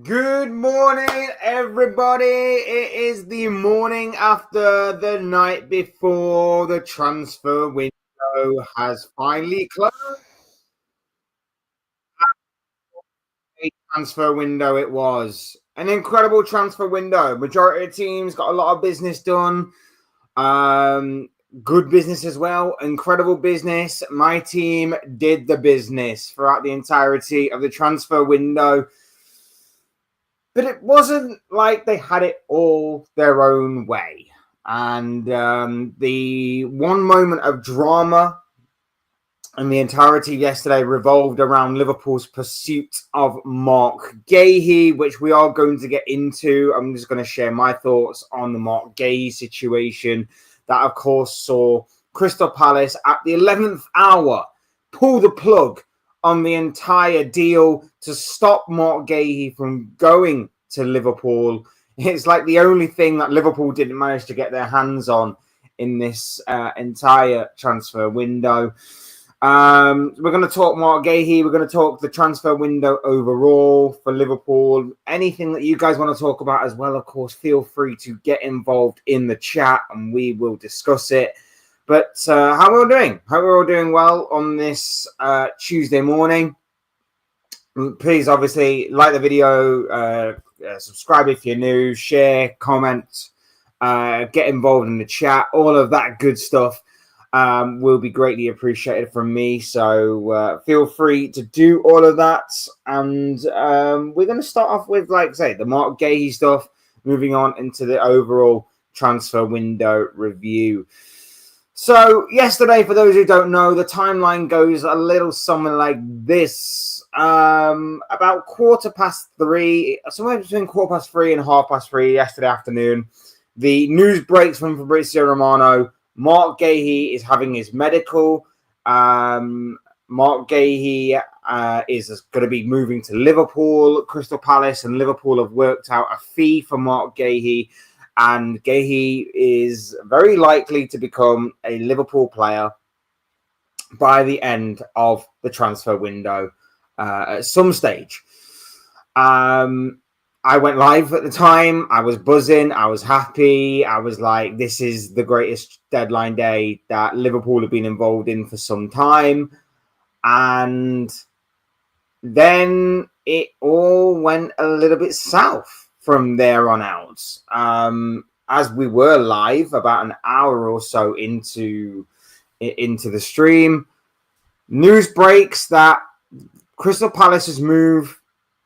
Good morning, everybody. It is the morning after the night before the transfer window has finally closed. A transfer window it was. An incredible transfer window. Majority of teams got a lot of business done. Um, Good business as well. Incredible business. My team did the business throughout the entirety of the transfer window. But it wasn't like they had it all their own way. And the one moment of drama and the entirety of yesterday revolved around Liverpool's pursuit of Marc Guehi, which we are going to get into. I'm just going to share my thoughts on the Marc Guehi situation that, of course, saw Crystal Palace at the 11th hour pull the plug on the entire deal to stop Marc Guehi from going to Liverpool. It's like the only thing that Liverpool didn't manage to get their hands on in this entire transfer window. We're going to talk Marc Guehi. We're going to talk the transfer window overall for Liverpool. Anything that you guys want to talk about as well, of course, feel free to get involved in the chat and we will discuss it. But how are we all doing? Hope we're all doing well on this Tuesday morning. Please, obviously, like the video, subscribe if you're new, share, comment, get involved in the chat. All of that good stuff will be greatly appreciated from me. So feel free to do all of that. And we're going to start off with, like I say, the Marc Guehi stuff, moving on into the overall transfer window review. So yesterday, for those who don't know, the timeline goes a little something like this. About 3:15, somewhere between 3:15 and 3:30 yesterday afternoon, the news breaks from Fabrizio Romano. Marc Guehi is having his medical. Marc Guehi is going to be moving to Liverpool. Crystal Palace and Liverpool have worked out a fee for Marc Guehi. And Guehi is very likely to become a Liverpool player by the end of the transfer window at some stage. I went live at the time. I was buzzing. I was happy. I was like, this is the greatest deadline day that Liverpool have been involved in for some time. And then it all went a little bit south from there on out. As we were live about an hour or so into the stream, news breaks that Crystal Palace's move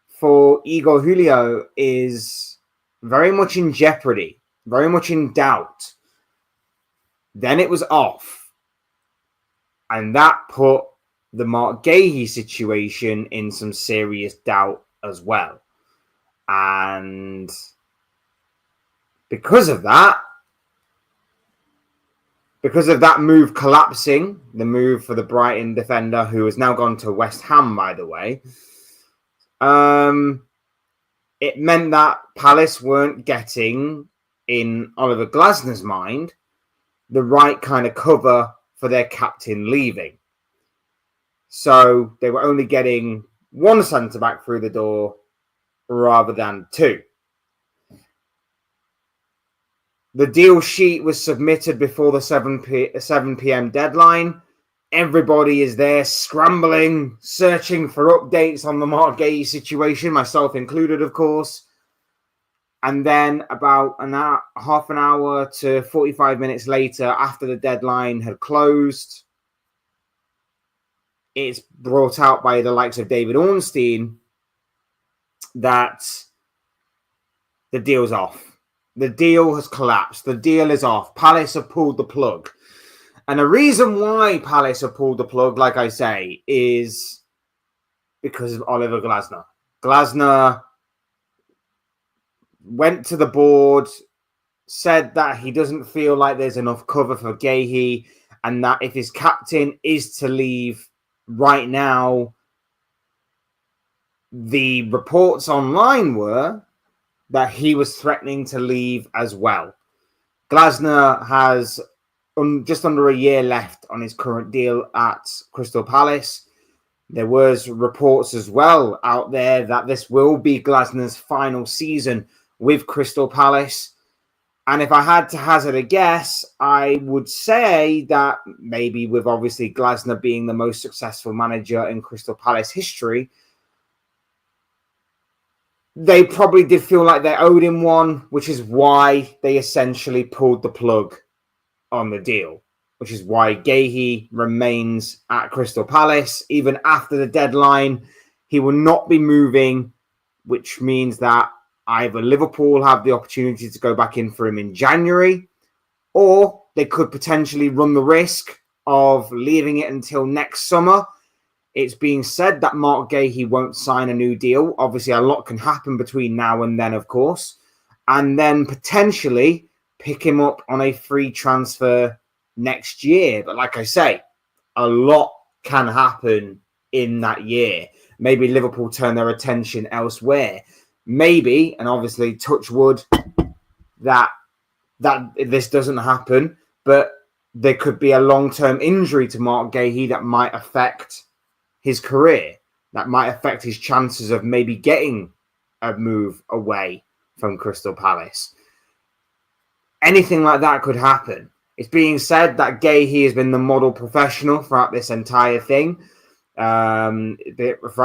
for Igor Julio is very much in jeopardy, very much in doubt. Then it was off. And that put the Marc Guehi situation in some serious doubt as well. And because of that move collapsing, the move for the Brighton defender, who has now gone to West Ham, by the way, it meant that Palace weren't getting, in Oliver Glasner's mind, the right kind of cover for their captain leaving. So they were only getting one centre-back through the door rather than two. The deal sheet was submitted before the 7 p.m. deadline. Everybody is there scrambling, searching for updates on the Marc Guehi situation, myself included, of course. And then about half an hour to 45 minutes later, after the deadline had closed, it's brought out by the likes of David Ornstein that the deal's off. The deal has collapsed. The deal is off. Palace have pulled the plug. And the reason why Palace have pulled the plug, like I say, is because of Oliver Glasner. Glasner went to the board, said that he doesn't feel like there's enough cover for Guehi, and that if his captain is to leave right now, the reports online were that he was threatening to leave as well. Glasner has just under a year left on his current deal at Crystal Palace. There was reports as well out there that this will be Glasner's final season with Crystal Palace. And if I had to hazard a guess, I would say that maybe with obviously Glasner being the most successful manager in Crystal Palace history, they probably did feel like they owed him one, which is why they essentially pulled the plug on the deal, which is why Guehi remains at Crystal Palace. Even after the deadline, he will not be moving, which means that either Liverpool have the opportunity to go back in for him in January, or they could potentially run the risk of leaving it until next summer. It's being said that Marc Guehi won't sign a new deal. Obviously, a lot can happen between now and then, of course. And then potentially pick him up on a free transfer next year. But like I say, a lot can happen in that year. Maybe Liverpool turn their attention elsewhere. Maybe, and obviously touch wood, that this doesn't happen, but there could be a long-term injury to Marc Guehi that might affect his career, that might affect his chances of maybe getting a move away from Crystal Palace. Anything like that could happen. It's being said that Guehi has been the model professional throughout this entire thing, throughout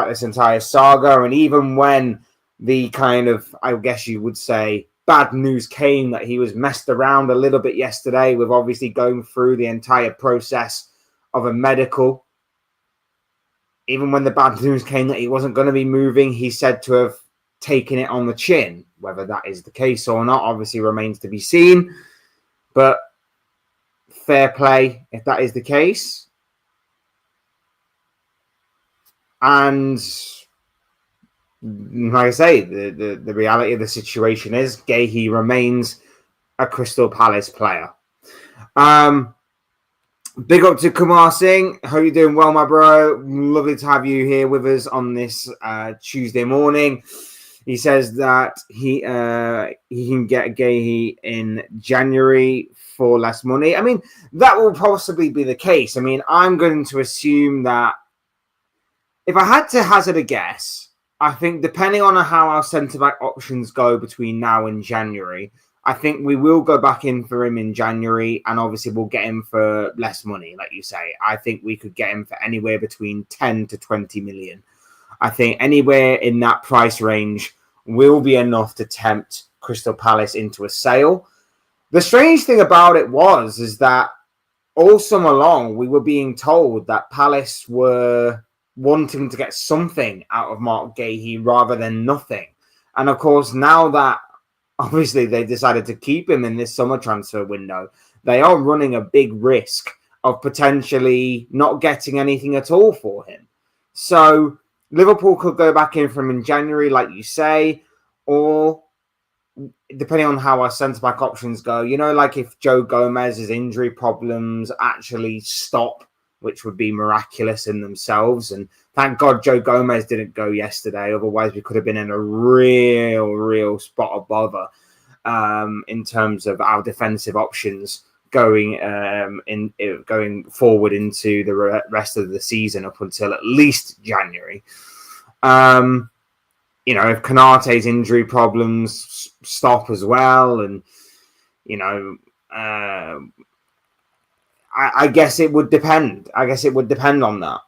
this entire saga, and even when the kind of, I guess you would say, bad news came that he was messed around a little bit yesterday with obviously going through the entire process of a medical. Even when the bad news came that he wasn't going to be moving, he said to have taken it on the chin. Whether that is the case or not, obviously remains to be seen. But fair play if that is the case. And like I say, the reality of the situation is Guehi remains a Crystal Palace player. Big up to Kumar Singh. Hope you're doing well, my bro. Lovely to have you here with us on this Tuesday morning. He says that he can get Guehi in January for less money. I mean, that will possibly be the case. I mean, I'm going to assume that if I had to hazard a guess, I think depending on how our centre-back options go between now and January, I think we will go back in for him in January, and obviously we'll get him for less money, like you say. I think we could get him for anywhere between 10 to 20 million. I think anywhere in that price range will be enough to tempt Crystal Palace into a sale. The strange thing about it is that all summer long, we were being told that Palace were wanting to get something out of Marc Guehi rather than nothing. And of course, now that obviously they decided to keep him in this summer transfer window, they are running a big risk of potentially not getting anything at all for him. So Liverpool could go back in for him in January, like you say, or depending on how our centre-back options go, like if Joe Gomez's injury problems actually stop, which would be miraculous in themselves. And thank God Joe Gomez didn't go yesterday. Otherwise, we could have been in a real spot of bother in terms of our defensive options going forward into the rest of the season up until at least January. If Konate's injury problems stop as well, and I guess it would depend. I guess it would depend on that.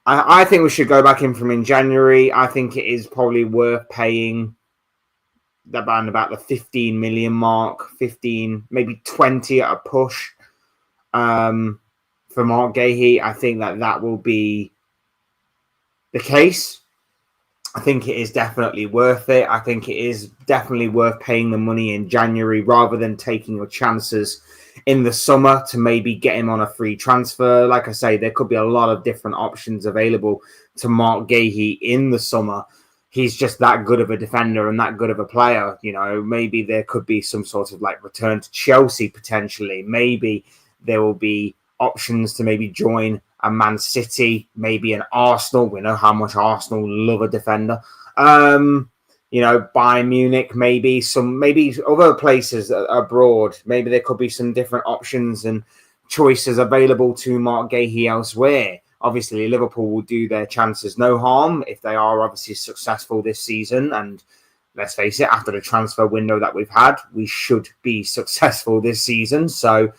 I think we should go back in from in January. I think it is probably worth paying about the 15 million mark, 15, maybe 20 at a push for Marc Guehi. I think that will be the case. I think it is definitely worth it. I think it is definitely worth paying the money in January rather than taking your chances in the summer to maybe get him on a free transfer. Like I say, there could be a lot of different options available to Marc Guehi in the summer. He's just that good of a defender and that good of a player. Maybe there could be some sort of return to Chelsea potentially. Maybe there will be options to maybe join a Man City, maybe an Arsenal. We know how much Arsenal love a defender. Bayern Munich, maybe other places abroad. Maybe there could be some different options and choices available to Marc Guehi elsewhere. obviously Liverpool will do their chances no harm if they are obviously successful this season. And let's face it, after the transfer window that we've had, we should be successful this season. So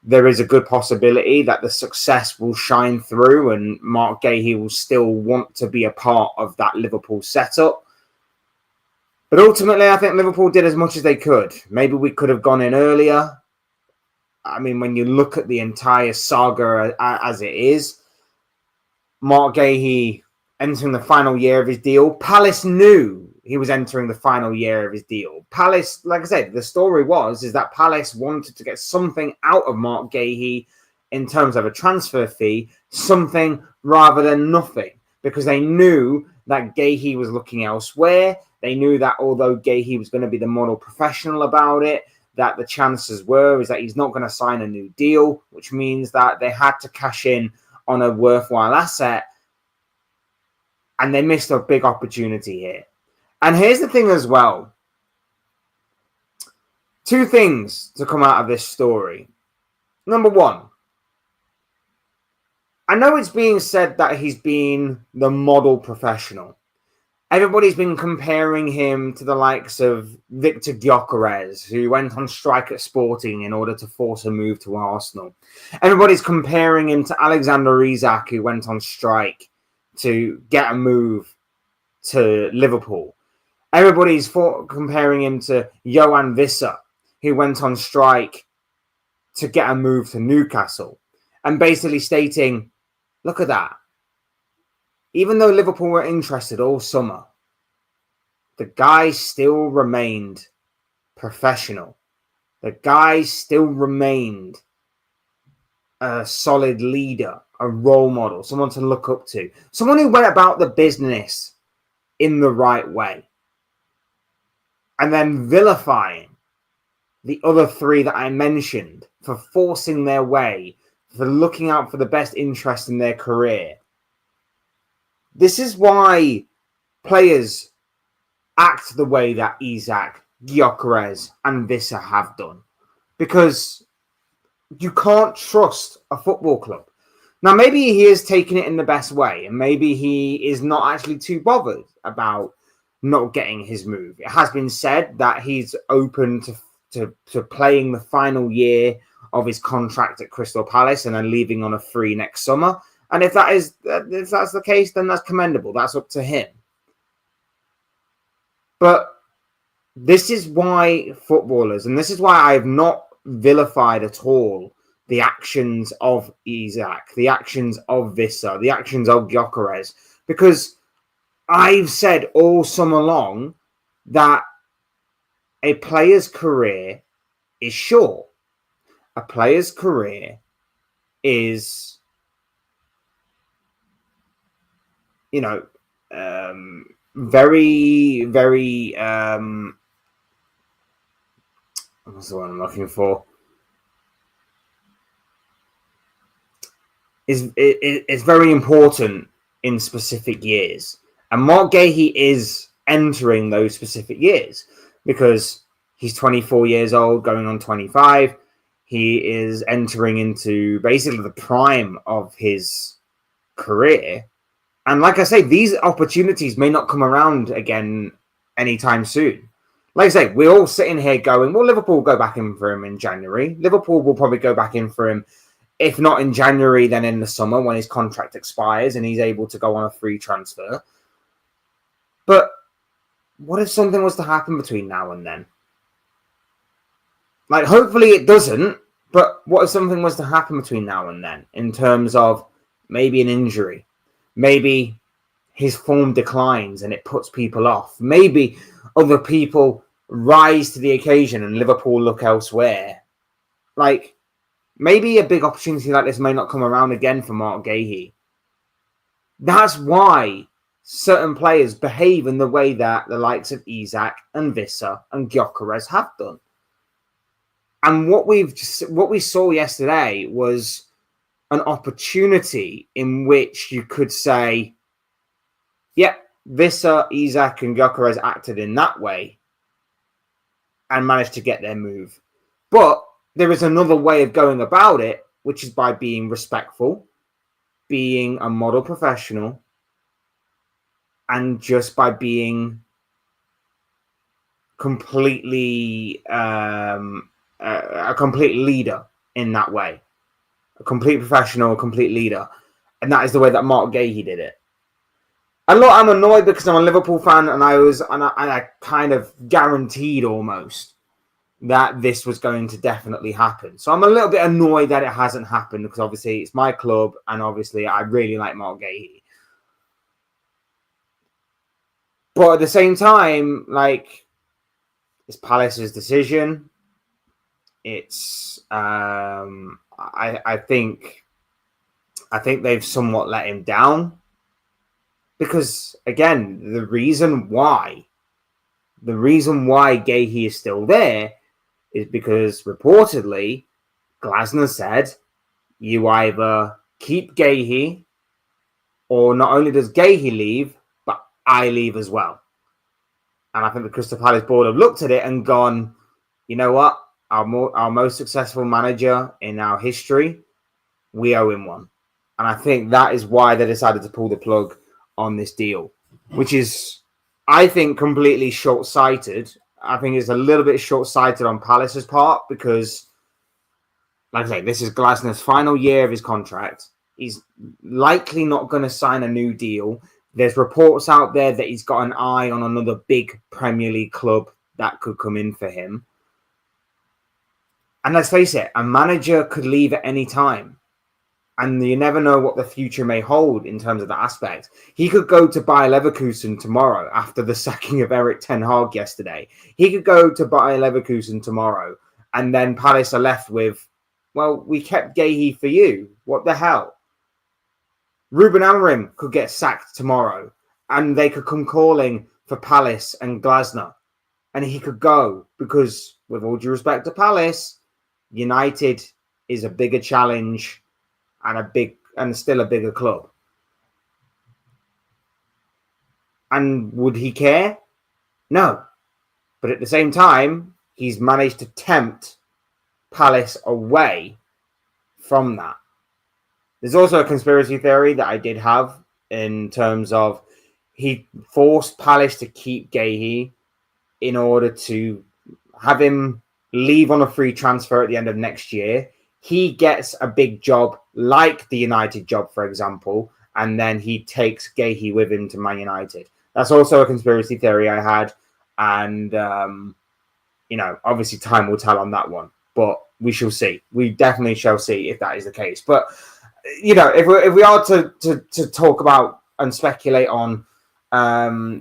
there is a good possibility that the success will shine through and Marc Guehi will still want to be a part of that Liverpool setup. But ultimately, I think Liverpool did as much as they could. Maybe we could have gone in earlier. I mean, when you look at the entire saga as it is, Marc Guehi entering the final year of his deal. Palace knew he was entering the final year of his deal. Palace, like I said, the story is that Palace wanted to get something out of Marc Guehi in terms of a transfer fee, something rather than nothing, because they knew that Guehi was looking elsewhere. They knew that although Guehi was going to be the model professional about it, that the chances is that he's not going to sign a new deal, which means that they had to cash in on a worthwhile asset, and they missed a big opportunity here. And here's the thing as well. Two things to come out of this story. Number one, I know it's being said that he's been the model professional. Everybody's been comparing him to the likes of Victor Gyökeres, who went on strike at Sporting in order to force a move to Arsenal. Everybody's comparing him to Alexander Isak, who went on strike to get a move to Liverpool. Everybody's comparing him to Johan Visser, who went on strike to get a move to Newcastle. And basically stating, look at that. Even though Liverpool were interested all summer, the guy still remained professional. The guy still remained a solid leader, a role model, someone to look up to, someone who went about the business in the right way. And then vilifying the other three that I mentioned for forcing their way, for looking out for the best interest in their career. This is why players act the way that Isak, Gyökeres, and Visser have done. Because you can't trust a football club. Now, maybe he is taking it in the best way, and maybe he is not actually too bothered about not getting his move. It has been said that he's open to playing the final year of his contract at Crystal Palace and then leaving on a free next summer. And if that's the case, then that's commendable. That's up to him. But this is why footballers, and this is why I've not vilified at all the actions of Isak, the actions of Visser, the actions of Gyökeres, because I've said all summer long that a player's career is short. A player's career is, very, very, what's the one I'm looking for? Is very important in specific years. And Marc Guehi is entering those specific years because he's 24 years old, going on 25. He is entering into basically the prime of his career. And like I say, these opportunities may not come around again anytime soon. Like I say, we're all sitting here going, well, Liverpool will go back in for him in January. Liverpool will probably go back in for him, if not in January, then in the summer when his contract expires and he's able to go on a free transfer. But what if something was to happen between now and then? Like, hopefully it doesn't, but what if something was to happen between now and then in terms of maybe an injury? Maybe his form declines and it puts people off. Maybe other people rise to the occasion and Liverpool look elsewhere. Like, maybe a big opportunity like this may not come around again for Marc Guehi. That's why certain players behave in the way that the likes of Isak and Visser and Gyökeres have done. And what we saw yesterday was an opportunity in which you could say, yeah, Visser, Isak, and Gyökeres acted in that way and managed to get their move. But there is another way of going about it, which is by being respectful, being a model professional and just by being completely a complete leader in that way, a complete professional, a complete leader, and that is the way that Marc Guehi did it. And look, I'm annoyed because I'm a Liverpool fan, and I kind of guaranteed almost that this was going to definitely happen. So I'm a little bit annoyed that it hasn't happened because obviously it's my club, and obviously I really like Marc Guehi. But at the same time, like, it's Palace's decision. It's I think they've somewhat let him down because again, the reason why Guehi is still there is because reportedly Glasner said you either keep Guehi or not only does Guehi leave, but I leave as well. And I think the Crystal Palace board have looked at it and gone, you know what? Our most successful manager in our history, we owe him one. And I think that is why they decided to pull the plug on this deal, which is, I think, completely short-sighted. I think it's a little bit short-sighted on Palace's part because, like I say, this is Glasner's final year of his contract. He's likely not going to sign a new deal. There's reports out there that he's got an eye on another big Premier League club that could come in for him. And let's face it, a manager could leave at any time. And you never know what the future may hold in terms of that aspect. He could go to Bayer Leverkusen tomorrow after the sacking of Erik ten Hag yesterday. He could go to Bayer Leverkusen tomorrow. And then Palace are left with, well, we kept Guehi for you. What the hell? Ruben Amorim could get sacked tomorrow. And they could come calling for Palace and Glasner. And he could go because, with all due respect to Palace, United is a bigger challenge and still a bigger club. And would he care? No. But at the same time, he's managed to tempt Palace away from that. There's also a conspiracy theory that I did have in terms of he forced Palace to keep Guehi in order to have him leave on a free transfer at the end of next year. He gets a big job like the United job, for example, and then he takes Guehi with him to Man United. That's also a conspiracy theory I had. And, obviously time will tell on that one. But we shall see. We definitely shall see if that is the case. But, if we are to talk about and speculate on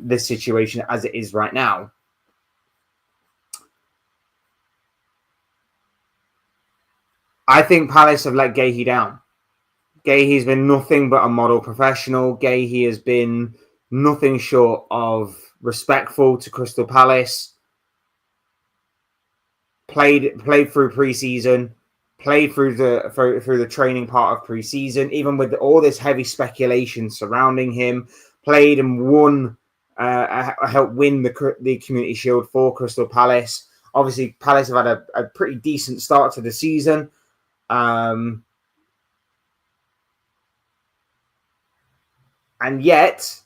this situation as it is right now, I think Palace have let Guehi down. Guehi's been nothing but a model professional. Guehi has been nothing short of respectful to Crystal Palace. Played through pre-season, played through the training part of pre-season, even with all this heavy speculation surrounding him. Played and won, helped win the Community Shield for Crystal Palace. Obviously, Palace have had a pretty decent start to the season. And yet,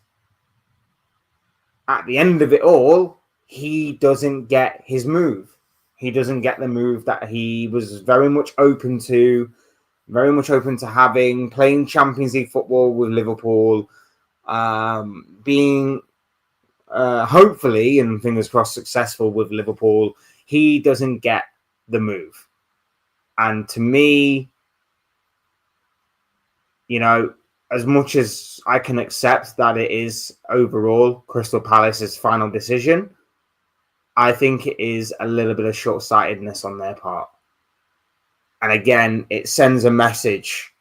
at the end of it all, he doesn't get his move. He doesn't get the move that he was very much open to having, playing Champions League football with Liverpool, being hopefully, and fingers crossed, successful with Liverpool. He doesn't get the move. And to me, as much as I can accept that it is overall Crystal Palace's final decision, I think it is a little bit of short-sightedness on their part. And again, it sends a message.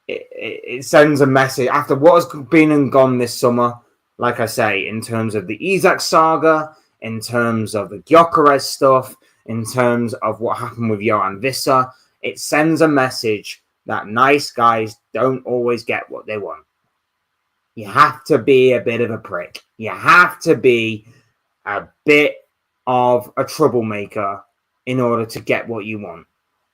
It sends a message after what has been and gone this summer, like I say, in terms of the Isak saga, in terms of the Gyökeres stuff, in terms of what happened with Johan Visser. It sends a message that nice guys don't always get what they want. You have to be a bit of a prick. You have to be a bit of a troublemaker in order to get what you want.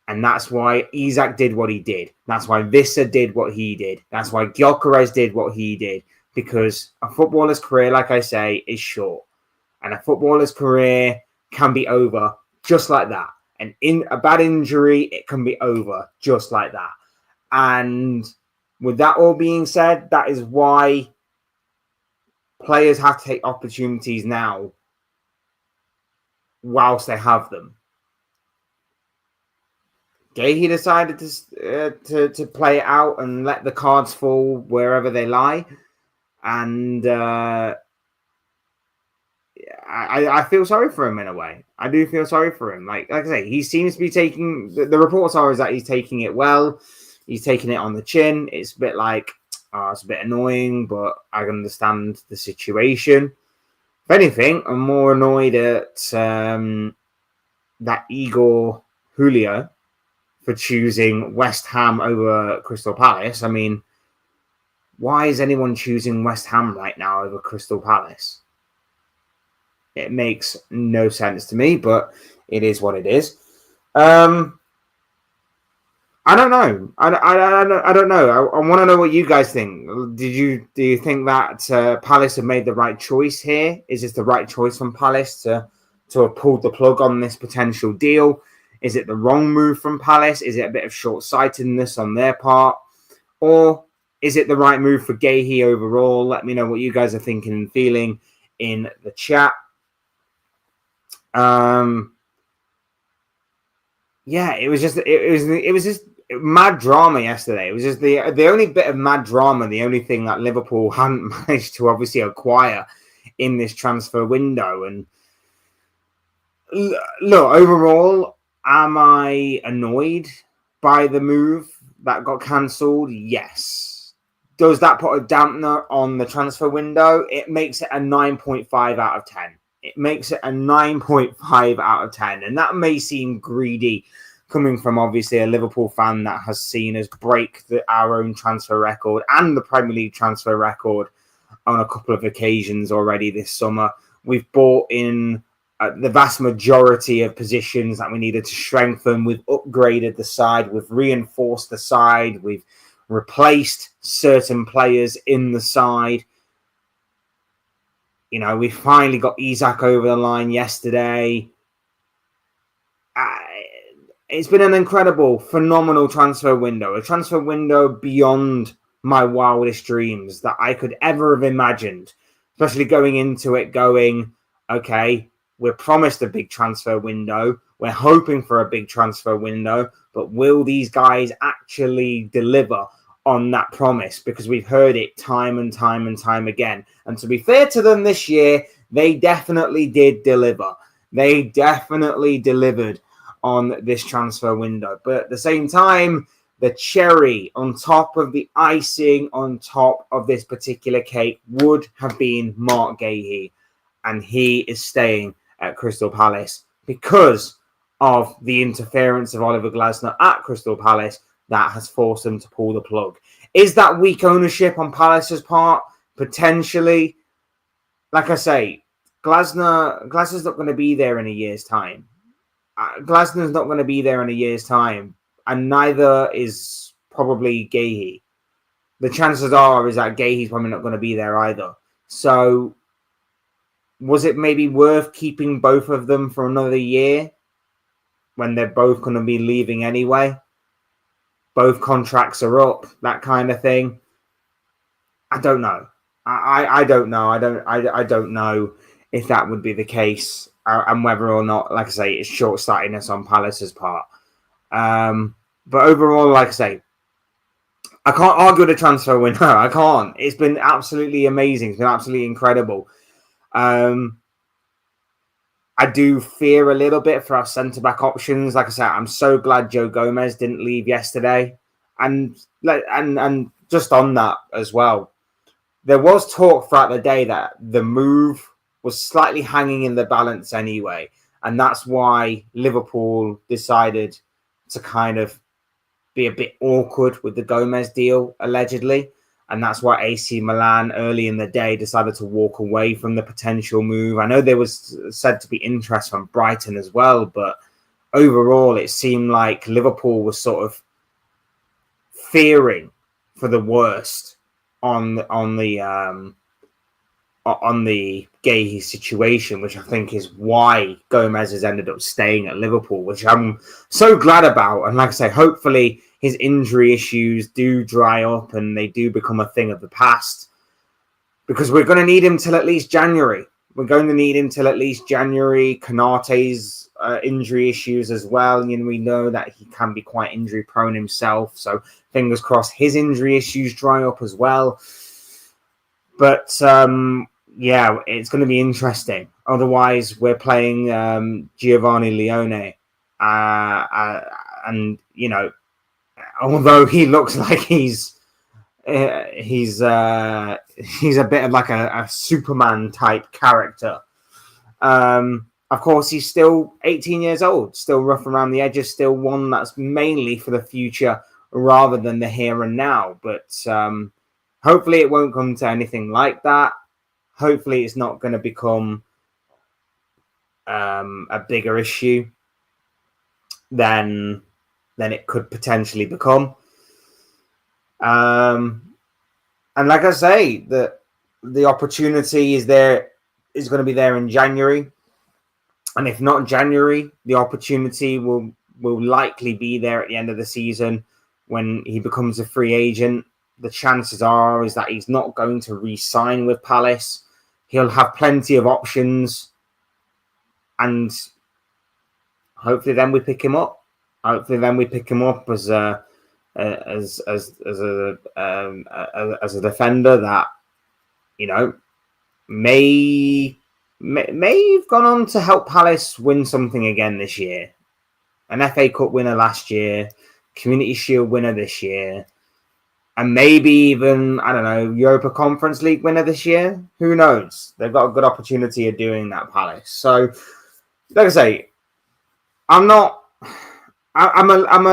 And that's why Isak did what he did. That's why Vissa did what he did. That's why Gyökeres did what he did. Because a footballer's career, like I say, is short. And a footballer's career can be over just like that. And in a bad injury, it can be over just like that. And with that all being said, that is why players have to take opportunities now whilst they have them. Guehi decided to play it out and let the cards fall wherever they lie. And I feel sorry for him in a way. I do feel sorry for him. Like I say, he seems to be taking... The reports are is that he's taking it well. He's taking it on the chin. It's a bit like, it's a bit annoying, but I understand the situation. If anything, I'm more annoyed at that Igor Julio for choosing West Ham over Crystal Palace. I mean, why is anyone choosing West Ham right now over Crystal Palace? It makes no sense to me, but it is what it is. I don't know. I don't know. I want to know what you guys think. Do you think that Palace have made the right choice here? Is this the right choice from Palace to have pulled the plug on this potential deal? Is it the wrong move from Palace? Is it a bit of short-sightedness on their part? Or is it the right move for Guehi overall? Let me know what you guys are thinking and feeling in the chat. Yeah, it was just mad drama yesterday. It was just the only bit of mad drama, the only thing that Liverpool hadn't managed to obviously acquire in this transfer window. And look, overall, am I annoyed by the move that got cancelled? Yes. Does that put a dampener on the transfer window? It makes it a 9.5 out of 10. It makes it a 9.5 out of 10. And that may seem greedy coming from obviously a Liverpool fan that has seen us break our own transfer record and the Premier League transfer record on a couple of occasions already this summer. We've bought in the vast majority of positions that we needed to strengthen. We've upgraded the side. We've reinforced the side. We've replaced certain players in the side. You know, we finally got Isak over the line yesterday. It's been an incredible, phenomenal transfer window. A transfer window beyond my wildest dreams that I could ever have imagined. Especially going into it going, okay, we're promised a big transfer window. We're hoping for a big transfer window. But will these guys actually deliver on that promise? Because we've heard it time and time and time again. And to be fair to them this year, they definitely did deliver. They definitely delivered on this transfer window. But at the same time, the cherry on top of the icing on top of this particular cake would have been Marc Guehi. And he is staying at Crystal Palace because of the interference of Oliver Glasner at Crystal Palace that has forced them to pull the plug. Is that weak ownership on Palace's part? Potentially. Like I say, Glasner's not going to be there in a year's time. Glasner's not going to be there in a year's time, and neither is probably Guehi. The chances are is that Guehi's probably not going to be there either. So, was it maybe worth keeping both of them for another year when they're both going to be leaving anyway? Both contracts are up, that kind of thing. I don't know. I don't know. I don't know if that would be the case, and whether or not, like I say, it's short-sightedness on Palace's part. But overall, like I say, I can't argue with the transfer window. I can't. It's been absolutely amazing. It's been absolutely incredible. I do fear a little bit for our centre-back options. Like I said, I'm so glad Joe Gomez didn't leave yesterday. And just on that as well, there was talk throughout the day that the move was slightly hanging in the balance anyway. And that's why Liverpool decided to kind of be a bit awkward with the Gomez deal, allegedly. And that's why AC Milan early in the day decided to walk away from the potential move. I know there was said to be interest from Brighton as well, but overall, it seemed like Liverpool was sort of fearing for the worst on the Guehi situation, which I think is why Gomez has ended up staying at Liverpool, which I'm so glad about. And like I say, hopefully his injury issues do dry up and they do become a thing of the past, because we're going to need him till at least January. We're going to need him till at least January. Kanate's injury issues as well. And we know that he can be quite injury prone himself. So fingers crossed his injury issues dry up as well. But yeah, it's going to be interesting. Otherwise, we're playing Giovanni Leone. And, although he looks like he's a bit of like a Superman type character. Of course, he's still 18 years old, still rough around the edges, still one that's mainly for the future rather than the here and now. But hopefully it won't come to anything like that. Hopefully it's not going to become a bigger issue than it could potentially become. And like I say, the opportunity is going to be there in January. And if not January, the opportunity will likely be there at the end of the season when he becomes a free agent. The chances are is that he's not going to re-sign with Palace. He'll have plenty of options, and hopefully then we pick him up. Hopefully then we pick him up as a defender that may have gone on to help Palace win something again this year. An FA Cup winner last year, Community Shield winner this year, and maybe even, I don't know, Europa Conference League winner this year. Who knows? They've got a good opportunity of doing that, Palace. So, like I say, I'm a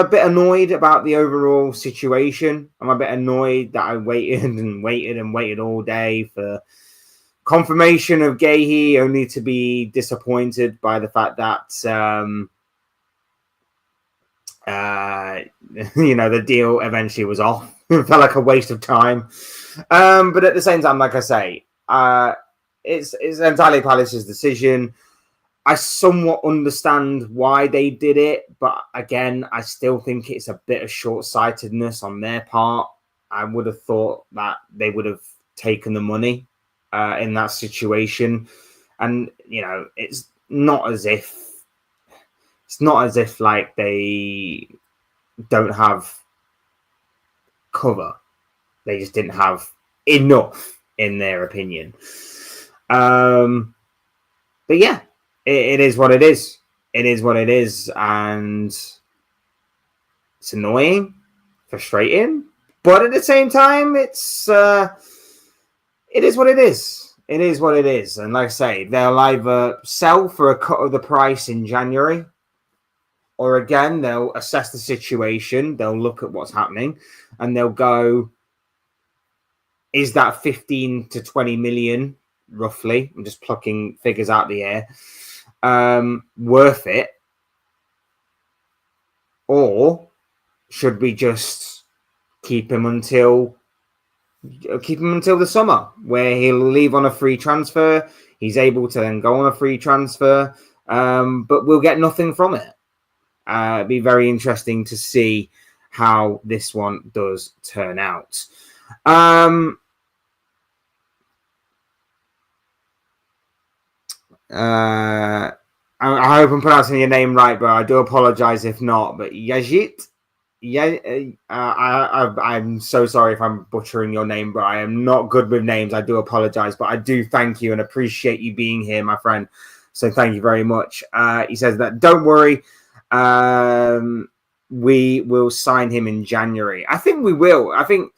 bit annoyed about the overall situation. I'm a bit annoyed that I waited all day for confirmation of Guehi, only to be disappointed by the fact that the deal eventually was off. It felt like a waste of time. But at the same time, like I say, it's entirely Palace's decision. I somewhat understand why they did it, but again, I still think it's a bit of short-sightedness on their part. I would have thought that they would have taken the money in that situation, and it's not as if like they don't have cover. They just didn't have enough, in their opinion. But yeah, it is what it is. It is what it is, and it's annoying, frustrating, but at the same time, it is what it is. It is what it is, and like I say, they'll either sell for a cut of the price in January, or again, they'll assess the situation, they'll look at what's happening, and they'll go, is that 15 to 20 million, roughly, I'm just plucking figures out the air, worth it? Or should we just keep him until the summer, where he'll leave on a free transfer? He's able to then go on a free transfer, but we'll get nothing from it. It'd be very interesting to see how this one does turn out. I hope I'm pronouncing your name right, but I do apologize if not. But Yajit, I'm so sorry if I'm butchering your name, but I am not good with names. I do apologize, but I do thank you and appreciate you being here, my friend. So thank you very much. He says that, don't worry, we will sign him in January. I think we will. I think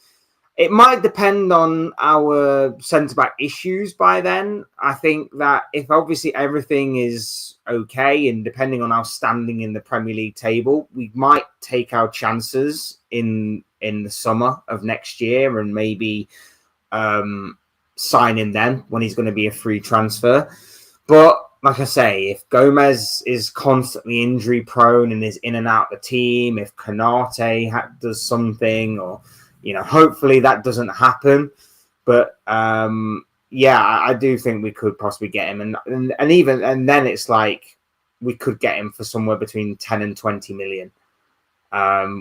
it might depend on our centre-back issues by then. I think that if obviously everything is okay, and depending on our standing in the Premier League table, we might take our chances in the summer of next year and maybe sign him then when he's going to be a free transfer. But like I say, if Gomez is constantly injury prone and is in and out of the team, if Konate does something, or hopefully that doesn't happen. But yeah, I do think we could possibly get him, and then it's like we could get him for somewhere between 10 and 20 million,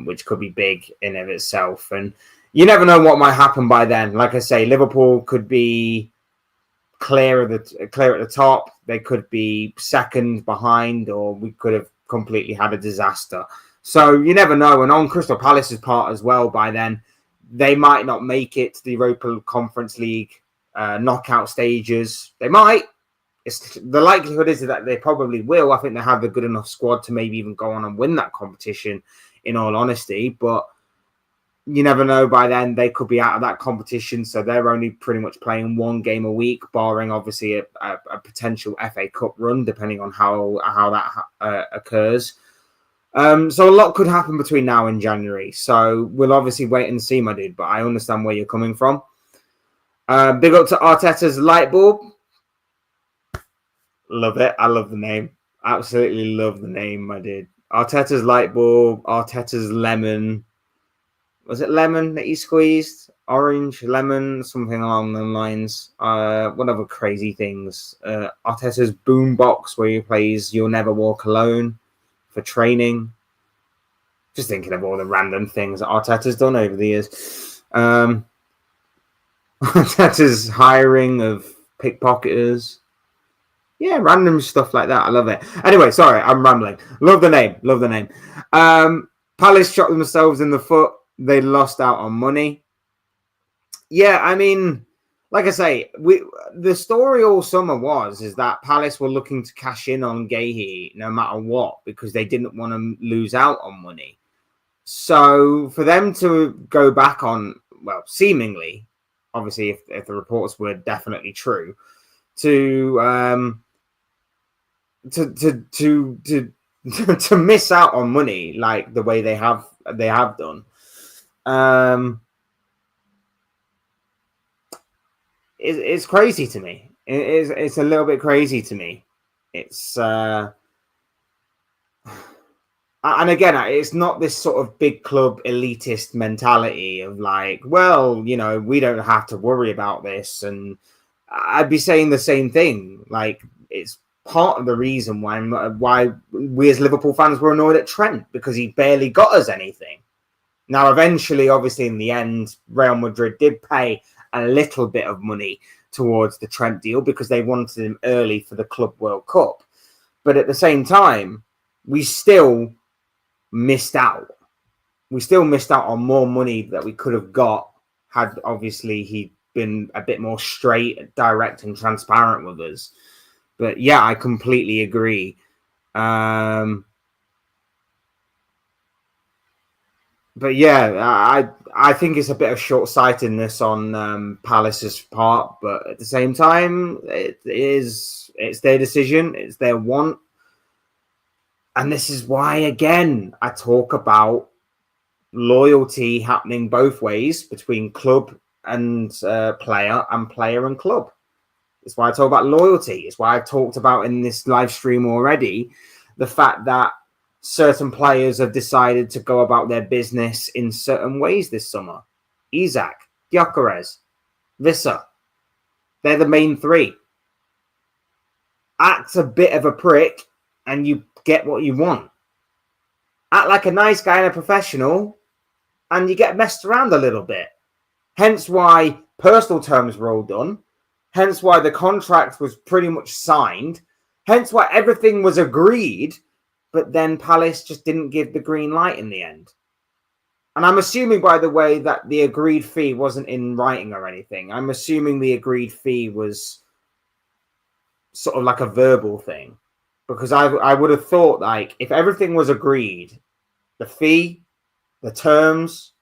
which could be big in of itself. And you never know what might happen by then. Like I say, Liverpool could be clear at the top. They could be second behind, or we could have completely had a disaster. So you never know. And on Crystal Palace's part as well, by then they might not make it to the Europa Conference League knockout stages. They might. The likelihood is that they probably will. I think they have a good enough squad to maybe even go on and win that competition, in all honesty. But you never know. By then, they could be out of that competition. So they're only pretty much playing one game a week, barring obviously a potential FA Cup run, depending on how that occurs. So a lot could happen between now and January. So we'll obviously wait and see, my dude. But I understand where you're coming from. Big up to Arteta's light bulb. Love it. I love the name. Absolutely love the name, my dude. Arteta's light bulb. Arteta's lemon. Was it lemon that he squeezed? Orange, lemon, something along those lines. What other crazy things? Arteta's boombox, where he plays "You'll Never Walk Alone" for training. Just thinking of all the random things that Arteta's done over the years. Arteta's hiring of pickpocketers. Yeah, random stuff like that. I love it. Anyway, sorry, I'm rambling. Love the name. Love the name. Palace shot themselves in the foot. They lost out on money. Yeah, I mean, like I say, the story all summer is that Palace were looking to cash in on Guehi no matter what, because they didn't want to lose out on money. So for them to go back on, well, seemingly, obviously, if the reports were definitely true, to miss out on money like the way they have done, it's crazy to me. It's a little bit crazy to me. It's and again, it's not this sort of big club elitist mentality of like, well, we don't have to worry about this. And I'd be saying the same thing. Like, it's part of the reason why we as Liverpool fans were annoyed at Trent, because he barely got us anything. Now, eventually, obviously, in the end, Real Madrid did pay a little bit of money towards the Trent deal because they wanted him early for the Club World Cup. But at the same time, we still missed out. We still missed out on more money that we could have got had, obviously, he been a bit more straight, direct, and transparent with us. But yeah, I completely agree. But yeah, I think it's a bit of short-sightedness on Palace's part, but at the same time, it's their decision, it's their want. And this is why, again, I talk about loyalty happening both ways between club and player and club. It's why I talk about loyalty. It's why I've talked about in this live stream already the fact that certain players have decided to go about their business in certain ways this summer. Isak, Gyökeres, Visser. They're the main three. Act a bit of a prick and you get what you want. Act like a nice guy and a professional and you get messed around a little bit. Hence why personal terms were all done. Hence why the contract was pretty much signed. Hence why everything was agreed. But then Palace just didn't give the green light in the end. And I'm assuming, by the way, that the agreed fee wasn't in writing or anything. I'm assuming the agreed fee was sort of like a verbal thing. Because I would have thought, like, if everything was agreed, the fee, the terms,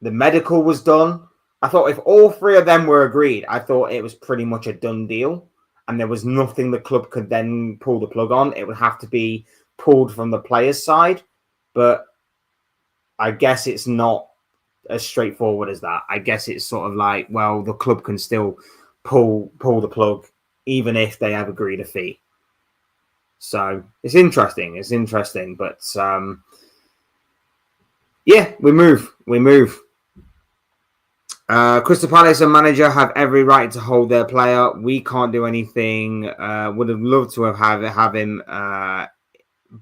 the medical was done. I thought if all three of them were agreed, I thought it was pretty much a done deal. And there was nothing the club could then pull the plug on. It would have to be pulled from the players' side. But I guess it's not as straightforward as that. I guess it's sort of like, well, the club can still pull the plug even if they have agreed a fee. So it's interesting. But yeah, we move. Crystal Palace and manager have every right to hold their player. We can't do anything. Would have loved to have him,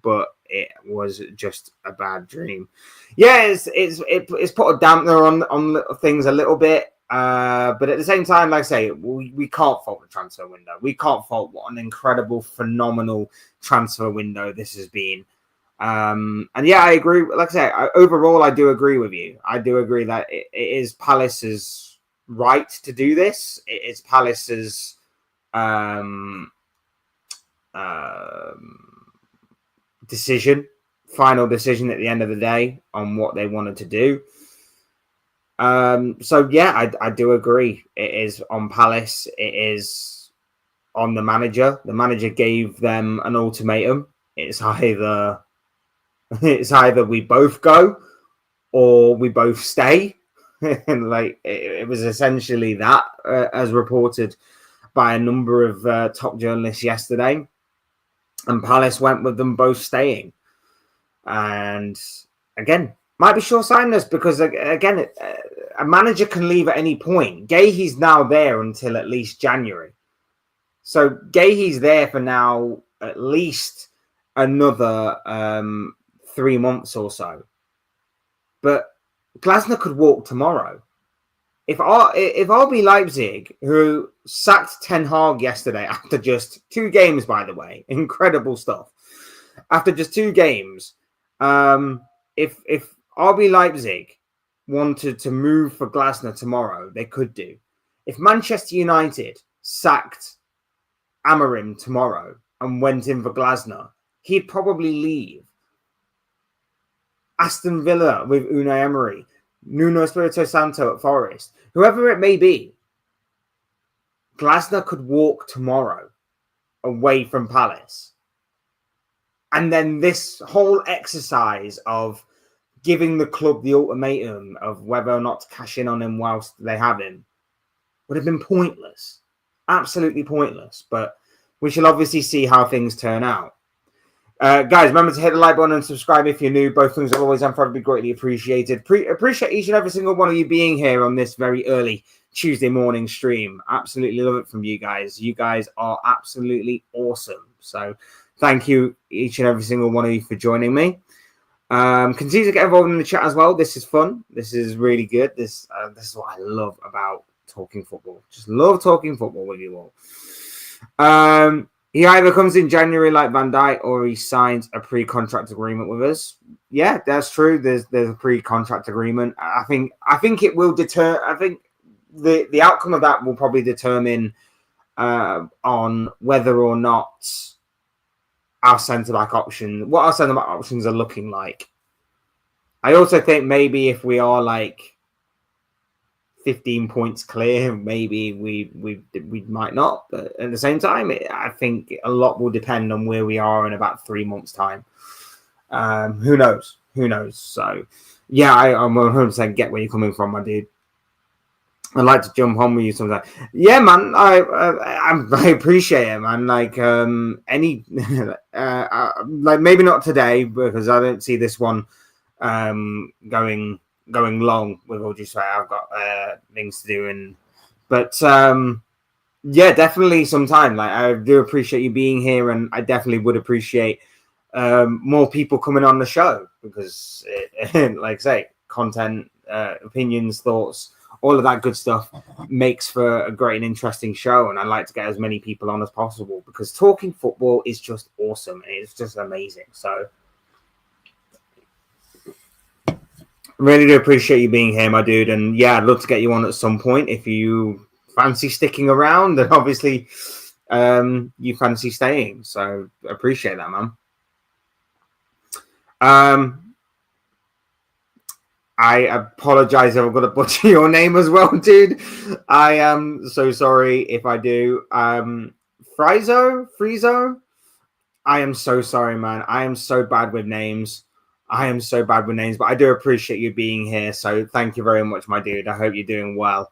but it was just a bad dream. Yeah, it's put a dampener on things a little bit. But at the same time, like I say, we can't fault the transfer window. We can't fault what an incredible, phenomenal transfer window this has been. And yeah, I agree. Like I say, overall, I do agree with you. I do agree that it is Palace's right to do this. It is Palace's final decision at the end of the day on what they wanted to do. So yeah, I do agree. It is on Palace. It is on the manager. The manager gave them an ultimatum. It's either we both go or we both stay. And like it was essentially that, as reported by a number of top journalists yesterday. And Palace went with them both staying. And again, might be short-sightedness because again, a manager can leave at any point. Guehi's now there until at least January. So Guehi's there for now at least another 3 months or so. But Glasner could walk tomorrow. If RB Leipzig, who sacked Ten Hag yesterday after just 2 games, by the way, incredible stuff. After just 2 games, if RB Leipzig wanted to move for Glasner tomorrow, they could do. If Manchester United sacked Amorim tomorrow and went in for Glasner, he'd probably leave. Aston Villa with Unai Emery, Nuno Espirito Santo at Forest, whoever it may be, Glasner could walk tomorrow away from Palace. And then this whole exercise of giving the club the ultimatum of whether or not to cash in on him whilst they have him would have been pointless. Absolutely pointless. But we shall obviously see how things turn out. Guys, remember to hit the like button and subscribe if you're new. Both things are always and forever be greatly appreciated. Appreciate each and every single one of you being here on this very early Tuesday morning stream. Absolutely love it from you guys. You guys are absolutely awesome. So thank you, each and every single one of you, for joining me. Continue to get involved in the chat as well. This is fun. This is really good. This is what I love about talking football. Just love talking football with you all. He either comes in January like Van Dijk or he signs a pre-contract agreement with us. Yeah, that's true. There's a pre-contract agreement. I think it will deter. I think the outcome of that will probably determine on whether or not our centre-back option, what our centre-back options are looking like. I also think maybe if we are like 15 points clear, maybe we might not. But at the same time, I think a lot will depend on where we are in about 3 months' time. Who knows? So, yeah, I'm 100% get where you're coming from, my dude. I'd like to jump on with you sometimes. Yeah, man, I appreciate it, man. Like like maybe not today because I don't see this one going long with all due respect. I've got things to do, but yeah, definitely sometime. Like I do appreciate you being here, and I definitely would appreciate more people coming on the show because, like I say, content, opinions, thoughts, all of that good stuff makes for a great and interesting show. And I like to get as many people on as possible because talking football is just awesome. It's just amazing. So really do appreciate you being here, my dude. And yeah, I'd love to get you on at some point if you fancy sticking around and obviously you fancy staying. So appreciate that, man. I apologize if I'm going to butcher your name as well, dude. I am so sorry if I do. Frizo? I am so sorry, man. I am so bad with names. But I do appreciate you being here. So thank you very much, my dude. I hope you're doing well.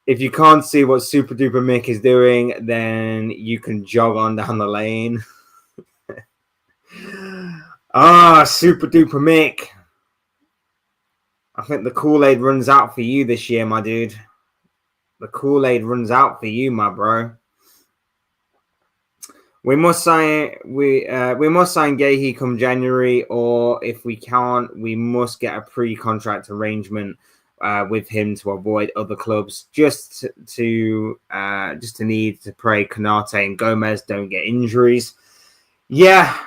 if you can't see what Super Duper Mick is doing, then you can jog on down the lane. Super Duper Mick. I think the Kool-Aid runs out for you this year, my dude. The Kool-Aid runs out for you, my bro. We must sign Guehi come January, or if we can't, we must get a pre-contract arrangement with him to avoid other clubs. Just to need to pray Konate and Gomez don't get injuries. Yeah,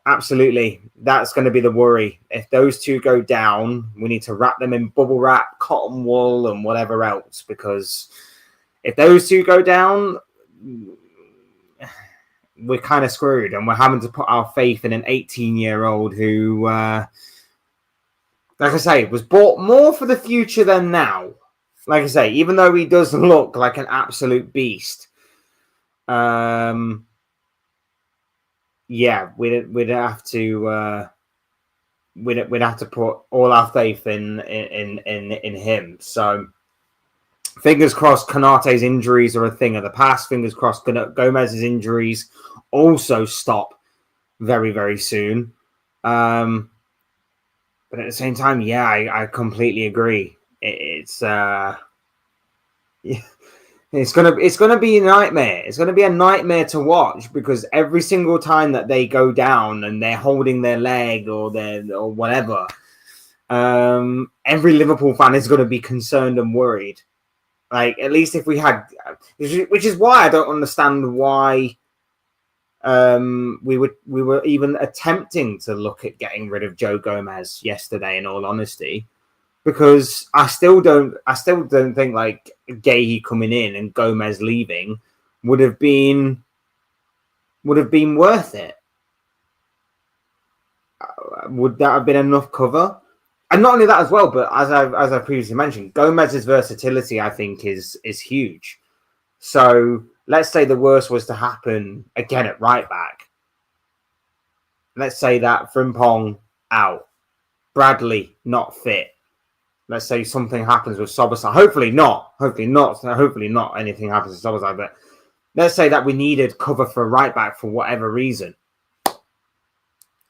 absolutely. That's going to be the worry. If those two go down, we need to wrap them in bubble wrap, cotton wool, and whatever else. Because if those two go down, we're kind of screwed, and we're having to put our faith in an 18-year-old who, like I say, was bought more for the future than now. Like I say, even though he does look like an absolute beast, yeah, we'd have to put all our faith in him. So fingers crossed Konate's injuries are a thing of the past. Fingers crossed Gomez's injuries also stop very, very soon. But at the same time, yeah, I completely agree. It's gonna be a nightmare. It's gonna be a nightmare to watch, because every single time that they go down and they're holding their leg or whatever, every Liverpool fan is gonna be concerned and worried. Like, at least if we had, which is why I don't understand why we were even attempting to look at getting rid of Joe Gomez yesterday, in all honesty, because I still don't think like Guehi coming in and Gomez leaving would have been worth it. Would that have been enough cover? And not only that as well, but as I previously mentioned, Gomez's versatility, I think, is huge. So let's say the worst was to happen again at right back. Let's say that Frimpong out, Bradley not fit. Let's say something happens with Szoboszlai. Hopefully not anything happens to Szoboszlai. But let's say that we needed cover for right back for whatever reason.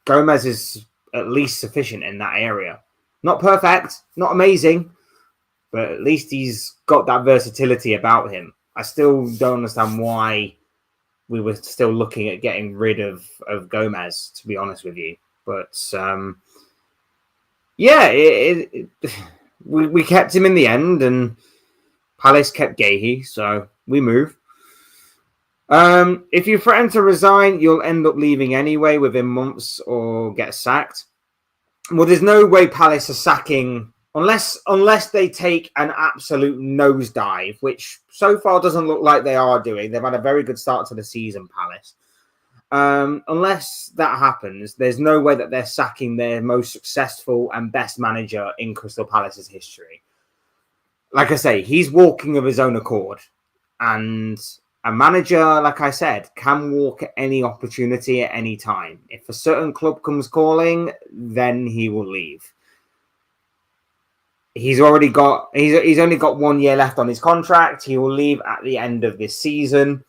Gomez is at least sufficient in that area. Not perfect, not amazing, but at least he's got that versatility about him. I still don't understand why we were still looking at getting rid of Gomez, to be honest with you. But yeah, we kept him in the end, and Palace kept Guehi, so we move. If you threaten to resign, you'll end up leaving anyway within months or get sacked. Well, there's no way Palace are sacking unless they take an absolute nosedive, which so far doesn't look like they are doing. They've had a very good start to the season, Palace. Unless that happens, there's no way that they're sacking their most successful and best manager in Crystal Palace's history. Like I say, he's walking of his own accord, and a manager, like I said, can walk at any opportunity at any time. If a certain club comes calling, then he will leave. He's only got 1 year left on his contract. He will leave at the end of this season.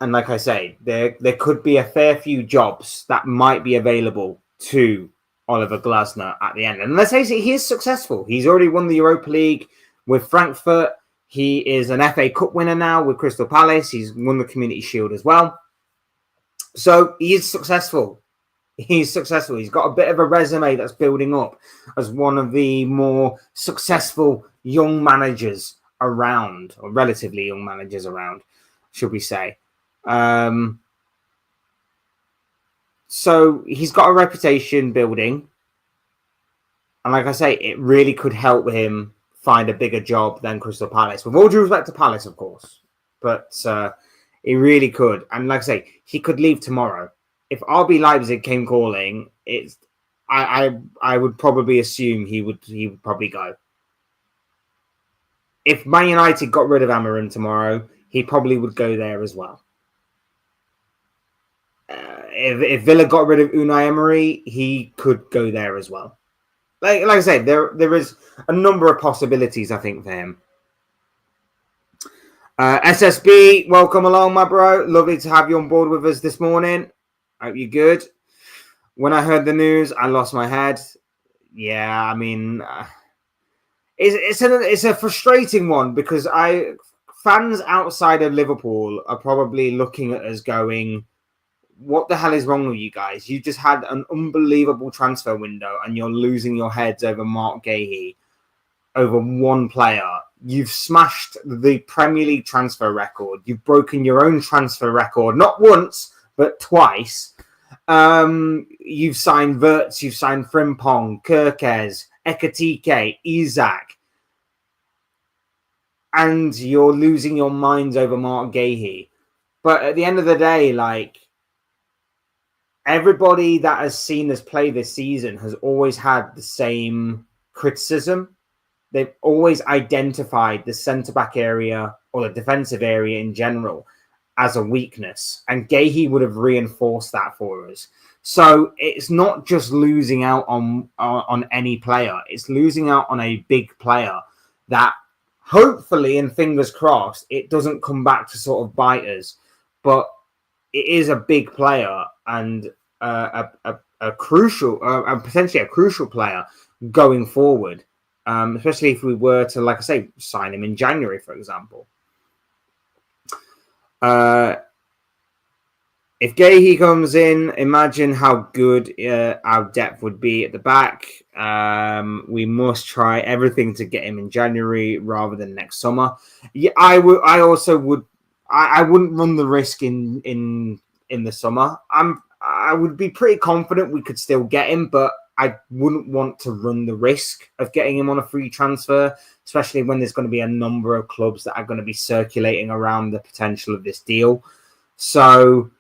And like I say, there could be a fair few jobs that might be available to Oliver Glasner at the end. And let's face it, he is successful. He's already won the Europa League with Frankfurt. He is an FA Cup winner now with Crystal Palace. He's won the Community Shield as well. So he is successful. He's successful. He's got a bit of a resume that's building up as one of the more successful young managers around, or relatively young managers around, should we say. So he's got a reputation building. And like I say, it really could help him find a bigger job than Crystal Palace. With all due respect to Palace, of course. But it really could. And like I say, he could leave tomorrow. If RB Leipzig came calling, I would probably assume he would probably go. If Man United got rid of Amorim tomorrow, he probably would go there as well. If Villa got rid of Unai Emery, he could go there as well. like I said, there is a number of possibilities, I think, for him. SSB, welcome along, my bro. Lovely to have you on board with us this morning. Hope you're good. When I heard the news, I lost my head. Yeah, I mean, it's a frustrating one because fans outside of Liverpool are probably looking at us going, what the hell is wrong with you guys? You just had an unbelievable transfer window and you're losing your heads over Marc Guehi, over one player. You've smashed the Premier League transfer record. You've broken your own transfer record, not once, but twice. You've signed Wirtz, you've signed Frimpong, Kirkes, Ekatike, Isak. And you're losing your minds over Marc Guehi. But at the end of the day, like, everybody that has seen us play this season has always had the same criticism. They've always identified the centre-back area or the defensive area in general as a weakness. And Guehi would have reinforced that for us. So it's not just losing out on any player. It's losing out on a big player that hopefully, and fingers crossed, it doesn't come back to sort of bite us. But it is a big player and a crucial, potentially a crucial player going forward. Especially if we were to, like I say, sign him in January, for example. If Guehi comes in, imagine how good our depth would be at the back. We must try everything to get him in January rather than next summer. Yeah, I would. I also would. I wouldn't run the risk in the summer. I would be pretty confident we could still get him, but I wouldn't want to run the risk of getting him on a free transfer, especially when there's going to be a number of clubs that are going to be circulating around the potential of this deal. So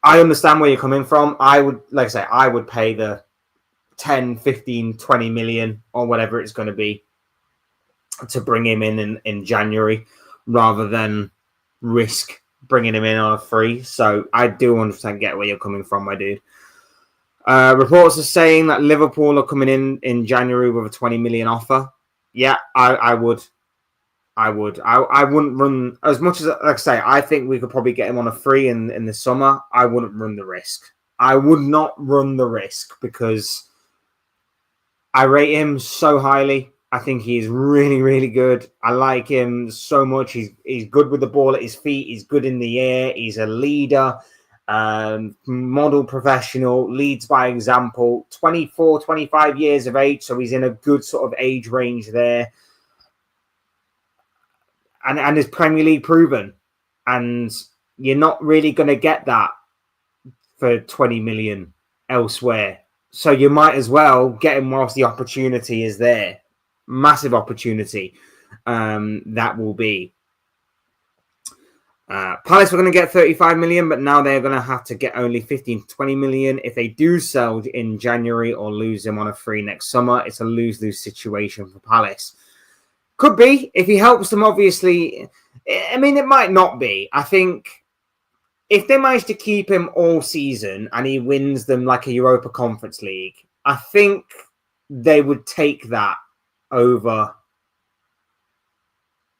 I understand where you're coming from. I would, like I say, I would pay the 10, 15, 20 million or whatever it's going to be to bring him in January rather than risk bringing him in on a free. So I do 100% get where you're coming from, my dude. Reports are saying that Liverpool are coming in January with a 20 million offer. Yeah, I would. I wouldn't run as much as, like I say, I think we could probably get him on a free in the summer. I wouldn't run the risk. I would not run the risk because I rate him so highly. I think he's really, really good. I like him so much. He's good with the ball at his feet. He's good in the air. He's a leader. Model professional, leads by example, 24, 25 years of age, so he's in a good sort of age range there, and is Premier League proven, and you're not really going to get that for 20 million elsewhere, so you might as well get him whilst the opportunity is there. Massive opportunity that will be. Palace were going to get 35 million, but now they're going to have to get only 15 to 20 million. If they do sell in January or lose him on a free next summer, it's a lose-lose situation for Palace. Could be. If he helps them, obviously. I mean, it might not be. I think if they manage to keep him all season and he wins them like a Europa Conference League, I think they would take that over.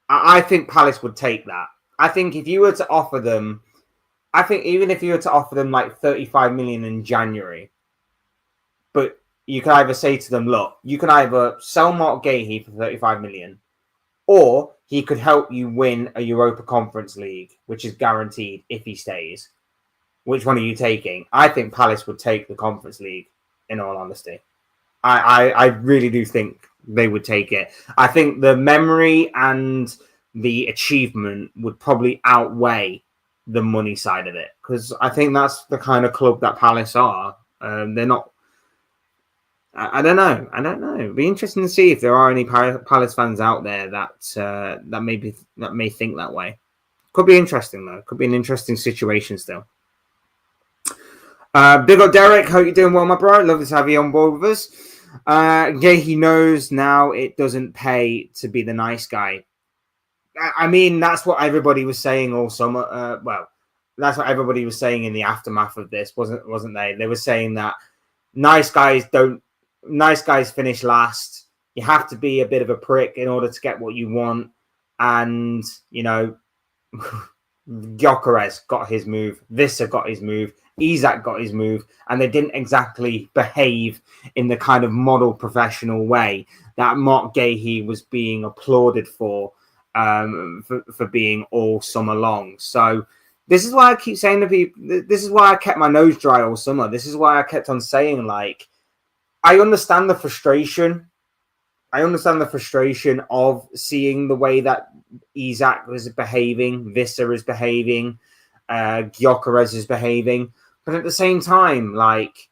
I think Palace would take that. I think if you were to offer them, I think even if you were to offer them like 35 million in January, but you could either say to them, look, you can either sell Marc Guehi for 35 million, or he could help you win a Europa Conference League, which is guaranteed if he stays. Which one are you taking? I think Palace would take the Conference League, in all honesty. I really do think they would take it. I think the memory and the achievement would probably outweigh the money side of it, because I think that's the kind of club that Palace are. They're not. I don't know. It'd be interesting to see if there are any Palace fans out there that may think that way. Could be interesting though. Could be an interesting situation still. Big up Derek. Hope you're doing well, my bro. Love to have you on board with us. He knows now it doesn't pay to be the nice guy. I mean, that's what everybody was saying all summer. That's what everybody was saying in the aftermath of this, wasn't they? They were saying that nice guys don't nice guys finish last. You have to be a bit of a prick in order to get what you want. And, Gyökeres got his move. Visser got his move. Isak got his move. And they didn't exactly behave in the kind of model professional way that Marc Guehi was being applauded for being all summer long. So this is why I keep saying to people, this is why I kept my nose dry all summer. This is why I kept on saying, like, I understand the frustration. I understand the frustration of seeing the way that Isak is behaving, Visser is behaving, Gyökeres is behaving. But at the same time, like,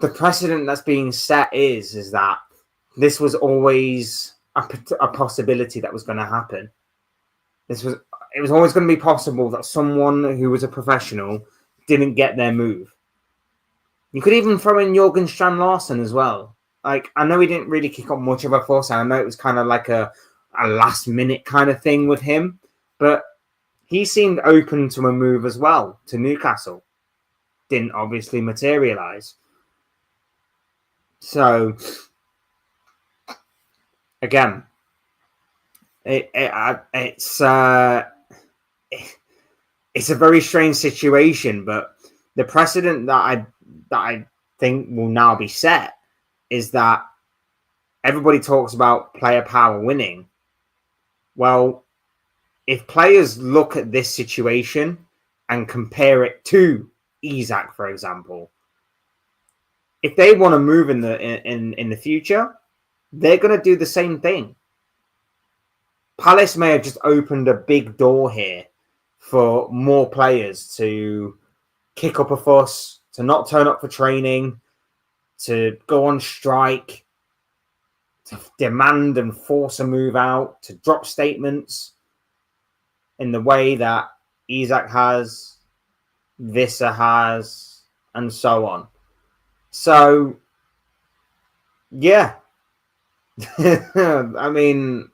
the precedent that's being set is that this was always a possibility that was going to happen. It was always going to be possible that someone who was a professional didn't get their move. You could even throw in Jürgen Strand Larsen as well. Like, I know he didn't really kick up much of a fuss. I know it was kind of like a last minute kind of thing with him, but he seemed open to a move as well to Newcastle. Didn't obviously materialize. So, again, it's a very strange situation, but the precedent that I think will now be set is that everybody talks about player power winning. Well, if players look at this situation and compare it to Isak, for example, if they want to move in the future, they're going to do the same thing. Palace may have just opened a big door here for more players to kick up a fuss, to not turn up for training, to go on strike, to demand and force a move out, to drop statements in the way that Isak has, Visser has, and so on. So, yeah. I mean,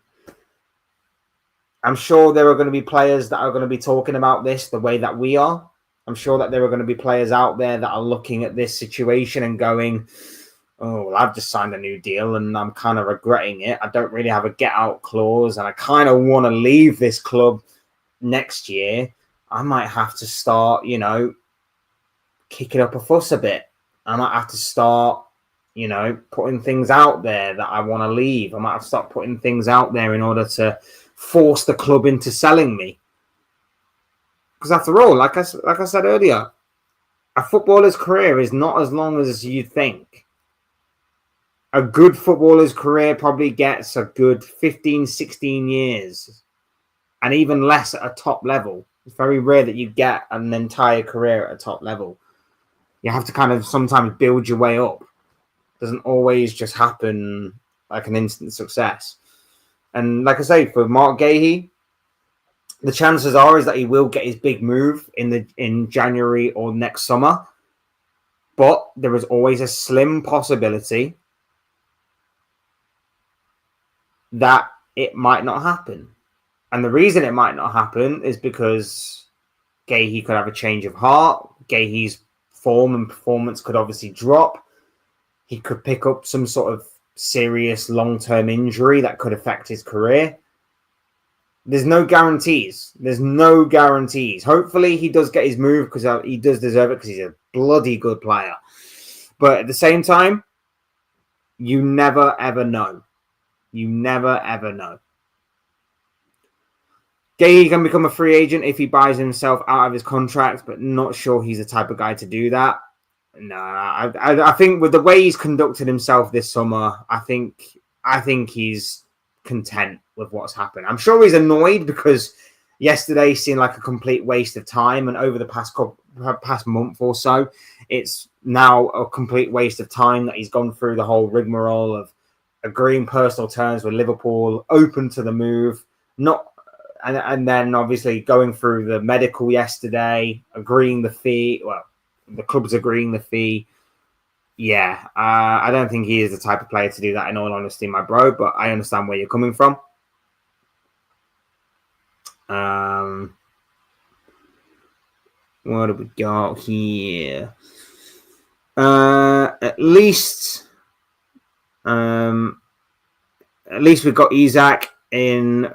I'm sure there are going to be players that are going to be talking about this the way that we are. I'm sure that there are going to be players out there that are looking at this situation and going, oh, well, I've just signed a new deal and I'm kind of regretting it. I don't really have a get out clause and I kind of want to leave this club next year. I might have to start, kicking up a fuss a bit. I might have to start, putting things out there that I want to leave. I might have to start putting things out there in order to force the club into selling me. Because after all, like I said earlier, a footballer's career is not as long as you think. A good footballer's career probably gets a good 15, 16 years. And even less at a top level. It's very rare that you get an entire career at a top level. You have to kind of sometimes build your way up. It doesn't always just happen like an instant success. And like I say, for Marc Guehi, the chances are is that he will get his big move in January or next summer. But there is always a slim possibility that it might not happen. And the reason it might not happen is because Guehi could have a change of heart. Guehi's form and performance could obviously drop. He could pick up some sort of serious long-term injury that could affect his career. There's no guarantees. Hopefully he does get his move because he does deserve it because he's a bloody good player. But at the same time, you never, ever know. You never, ever know. Guehi can become a free agent if he buys himself out of his contract, but not sure he's the type of guy to do that. No, I think with the way he's conducted himself this summer, I think he's content with what's happened. I'm sure he's annoyed because yesterday seemed like a complete waste of time, and over the past month or so, it's now a complete waste of time that he's gone through the whole rigmarole of agreeing personal terms with Liverpool, open to the move, and then obviously going through the medical yesterday, agreeing the fee. Well, the club's agreeing the fee. Yeah, I don't think he is the type of player to do that, in all honesty, my bro, but I understand where you're coming from. What have we got here? At least we've got Isak in.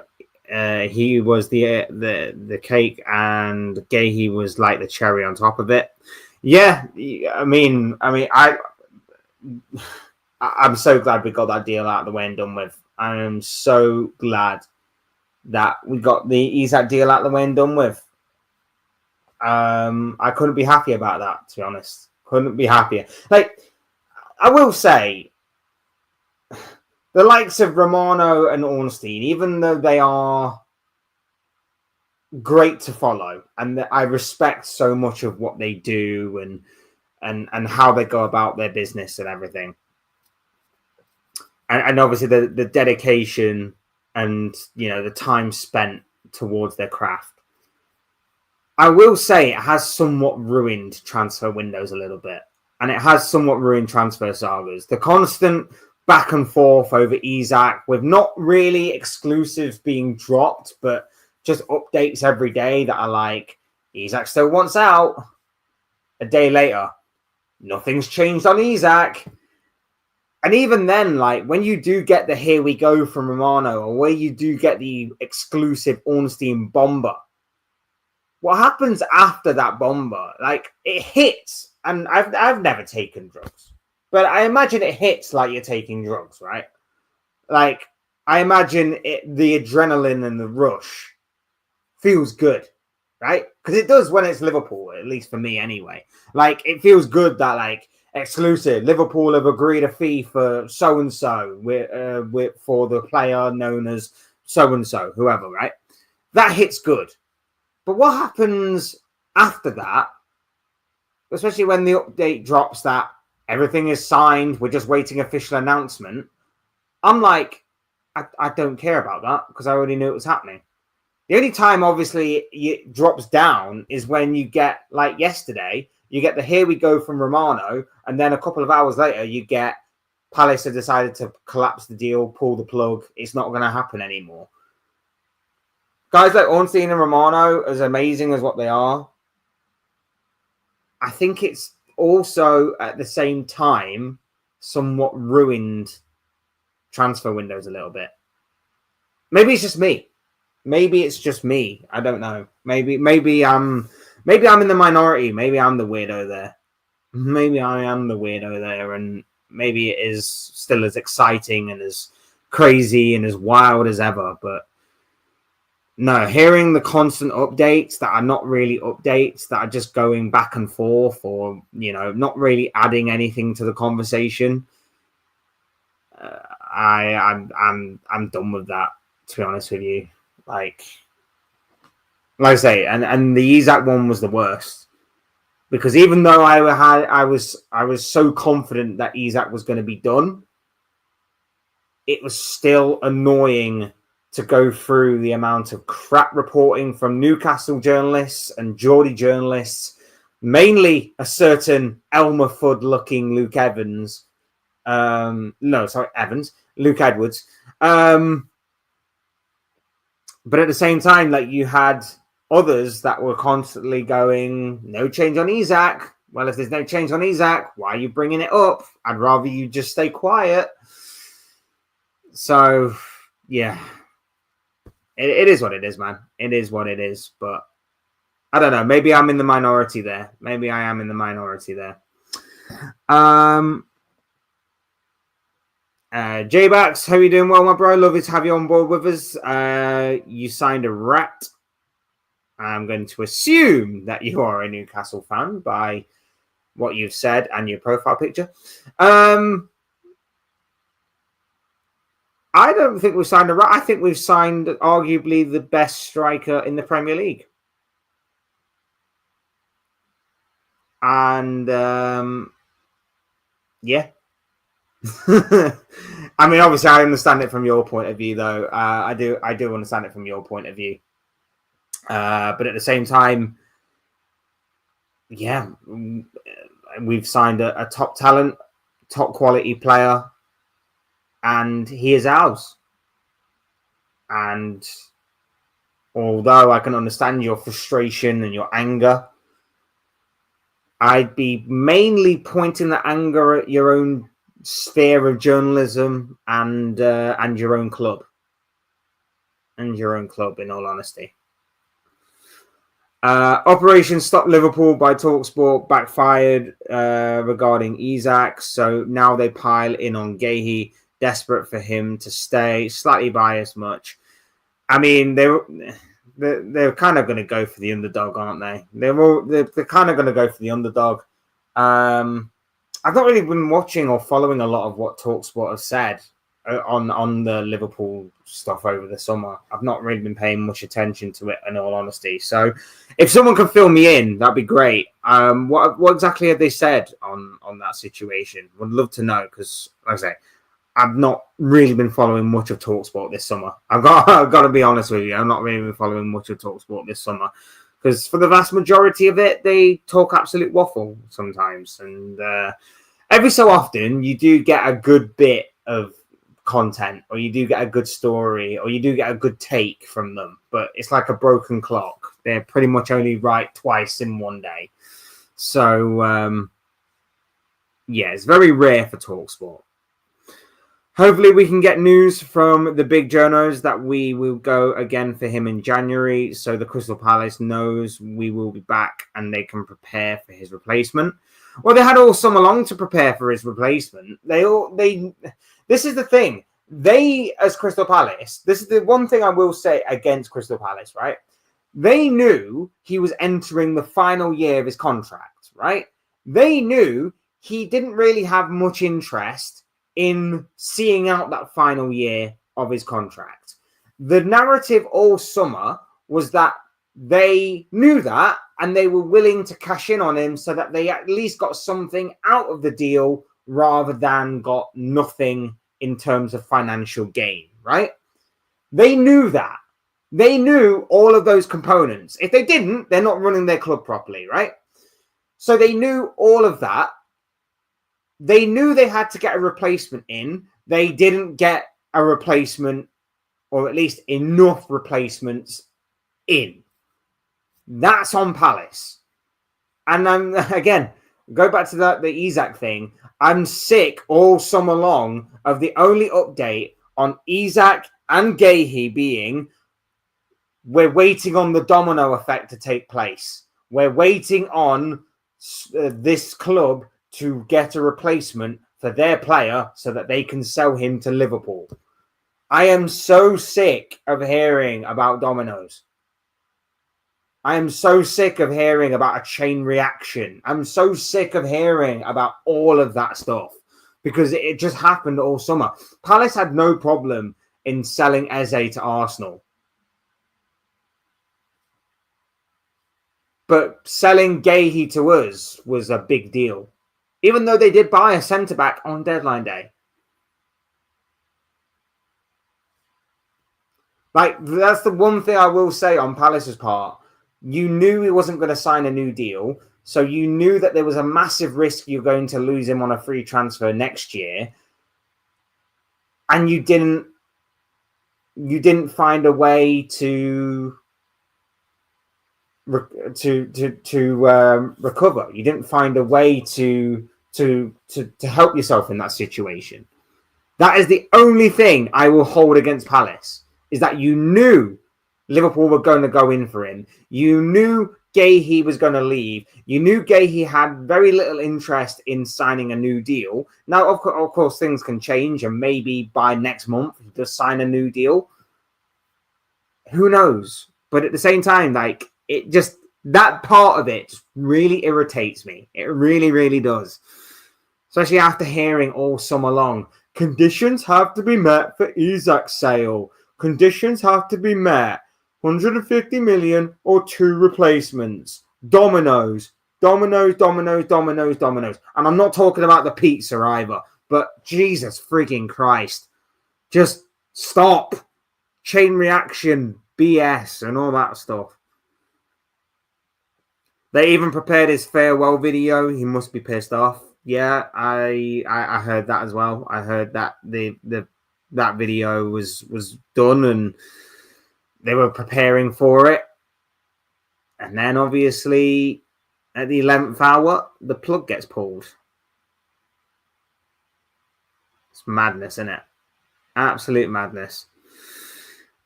He was the cake, and Guehi was like the cherry on top of it. Yeah, I'm so glad we got that deal out of the way and done with. I am so glad that we got the Isak deal out of the way and done with. I couldn't be happy about that, to be honest. Couldn't be happier. Like, I will say, the likes of Romano and Ornstein, even though they are great to follow, and I respect so much of what they do and how they go about their business and everything, and obviously the dedication and the time spent towards their craft. I will say it has somewhat ruined transfer windows a little bit, and it has somewhat ruined transfer sagas. The constant back and forth over Isak, with not really exclusives being dropped, but just updates every day that are like, Isak still wants out. A day later, nothing's changed on Isak. And even then, like, when you do get the here we go from Romano, or where you do get the exclusive Ornstein bomber, what happens after that bomber? Like, it hits, and I've never taken drugs, but I imagine it hits like you're taking drugs, right? Like, I imagine the adrenaline and the rush feels good, right? Because it does when it's Liverpool, at least for me anyway. Like, it feels good that, like, exclusive, Liverpool have agreed a fee for so-and-so for the player known as so-and-so, whoever, right? That hits good. But what happens after that, especially when the update drops that everything is signed, we're just waiting official announcement, I'm like, I don't care about that because I already knew it was happening. The only time, obviously, it drops down is when you get, like yesterday, you get the here we go from Romano, and then a couple of hours later, you get Palace have decided to collapse the deal, pull the plug. It's not going to happen anymore. Guys like Ornstein and Romano, as amazing as what they are, I think it's also, at the same time, somewhat ruined transfer windows a little bit. Maybe it's just me. I don't know. Maybe I'm in the minority. Maybe I'm the weirdo there. Maybe I am the weirdo there, and maybe it is still as exciting and as crazy and as wild as ever. But no, hearing the constant updates that are not really updates, that are just going back and forth, or not really adding anything to the conversation. I'm done with that, to be honest with you. Like I say, and the Isak one was the worst, because even though I was so confident that Isak was going to be done, it was still annoying to go through the amount of crap reporting from Newcastle journalists and Geordie journalists, mainly a certain Elmer Fudd-looking Luke Evans. Luke Edwards. But at the same time, like, you had others that were constantly going, no change on Isak. Well, if there's no change on Isak, why are you bringing it up? I'd rather you just stay quiet. So, yeah. It is what it is, man. It is what it is. But I don't know. Maybe I'm in the minority there. Maybe I am in the minority there. J-Bax, how are you doing? Well, my bro. Lovely to have you on board with us. You signed a rat. I'm going to assume that you are a Newcastle fan by what you've said and your profile picture. I don't think we've signed a rat. I think we've signed arguably the best striker in the Premier League. And yeah. I mean, obviously, I understand it from your point of view, though. I do understand it from your point of view. But at the same time, yeah, we've signed a top talent, top quality player, and he is ours. And although I can understand your frustration and your anger, I'd be mainly pointing the anger at your own sphere of journalism and your own club. And your own club, in all honesty. Operation Stop Liverpool by TalkSport backfired regarding Isak, so now they pile in on Guehi, desperate for him to stay. Slightly biased much. I mean, they're kind of going to go for the underdog, aren't they? They're kind of going to go for the underdog. I've not really been watching or following a lot of what TalkSport have said on the Liverpool stuff over the summer. I've not really been paying much attention to it, in all honesty. So, if someone can fill me in, that'd be great. What exactly have they said on that situation? Would love to know, because, like I say, I've not really been following much of TalkSport this summer. I've got to be honest with you. I've not really been following much of TalkSport this summer, because for the vast majority of it, they talk absolute waffle sometimes, and every so often you do get a good bit of content, or you do get a good story, or you do get a good take from them, but it's like a broken clock. They're pretty much only right twice in one day. So yeah, it's very rare for TalkSport. Hopefully we can get news from the big journos that we will go again for him in January, so the Crystal Palace knows we will be back and they can prepare for his replacement. Well, they had all summer long to prepare for his replacement. This is the thing. They, as Crystal Palace, this is the one thing I will say against Crystal Palace, right? They knew he was entering the final year of his contract, right? They knew he didn't really have much interest in seeing out that final year of his contract. The narrative all summer was that they knew that and they were willing to cash in on him so that they at least got something out of the deal rather than got nothing in terms of financial gain, right? They knew that. They knew all of those components. If they didn't, they're not running their club properly, right? So they knew all of that. They knew they had to get a replacement in. They didn't get a replacement, or at least enough replacements in. That's on Palace. And again, go back to the Isak thing. I'm sick all summer long of the only update on Isak and Guehi being, we're waiting on the domino effect to take place. We're waiting on this club to get a replacement for their player so that they can sell him to Liverpool. I am so sick of hearing about dominoes. I am so sick of hearing about a chain reaction. I'm so sick of hearing about all of that stuff because it just happened all summer. Palace had no problem in selling Eze to Arsenal. But selling Guehi to us was a big deal, even though they did buy a centre-back on deadline day. Like, that's the one thing I will say on Palace's part. You knew he wasn't going to sign a new deal, so you knew that there was a massive risk you're going to lose him on a free transfer next year, and you didn't find a way to recover. You didn't find a way to help yourself in that situation. That is the only thing I will hold against Palace, is that you knew Liverpool were going to go in for him. You knew Guehi was going to leave. You knew Guehi had very little interest in signing a new deal. Now, of course, things can change, and maybe by next month he does sign a new deal. Who knows? But at the same time, like, it just, that part of it really irritates me. It really, really does. Especially after hearing all summer long, conditions have to be met for Isak's sale. Conditions have to be met. 150 million or 2 replacements. Dominoes. Dominoes. And I'm not talking about the pizza either. But Jesus freaking Christ. Just stop. Chain reaction, BS, and all that stuff. They even prepared his farewell video. He must be pissed off. Yeah, I heard that as well. I heard that that video was done and they were preparing for it. And then obviously at the 11th hour, the plug gets pulled. It's madness, isn't it? Absolute madness.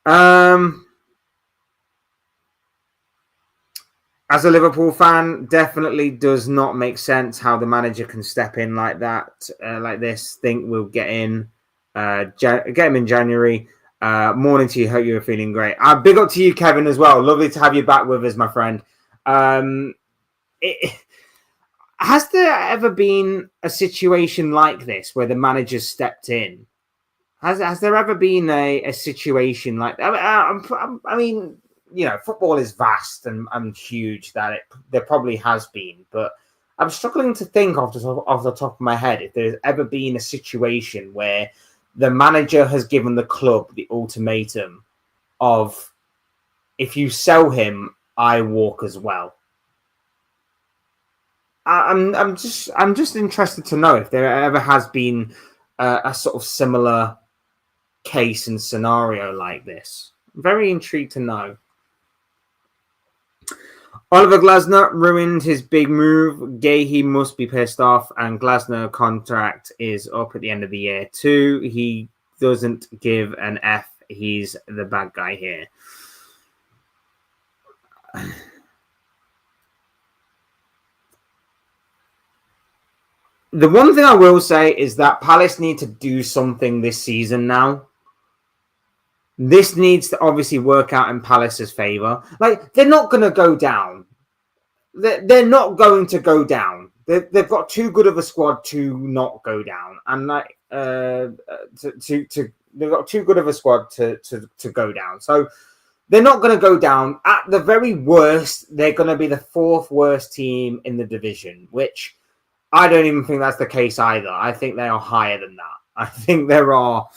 As a Liverpool fan, definitely does not make sense how the manager can step in like that, like this. Think we'll get in, get him in January. Morning to you. Hope you're feeling great. Big up to you, Kevin, as well. Lovely to have you back with us, my friend. Has there ever been a situation like this where the manager stepped in? Has there ever been a situation like that? I mean, you know, football is vast and huge. There probably has been, but I'm struggling to think off the top of my head if there's ever been a situation where the manager has given the club the ultimatum of, if you sell him, I walk as well. I'm just interested to know if there ever has been a sort of similar case and scenario like this. I'm very intrigued to know. Oliver Glasner ruined his big move. Guehi must be pissed off, and Glasner contract is up at the end of the year too. He doesn't give an F. He's the bad guy here. The one thing I will say is that Palace need to do something this season now. This needs to obviously work out in Palace's favour. Like, they're not going to go down. They're not going to go down. They've got too good of a squad to not go down, and like they've got too good of a squad to go down. So they're not going to go down. At the very worst, they're going to be the fourth worst team in the division, which I don't even think that's the case either. I think they are higher than that. I think there are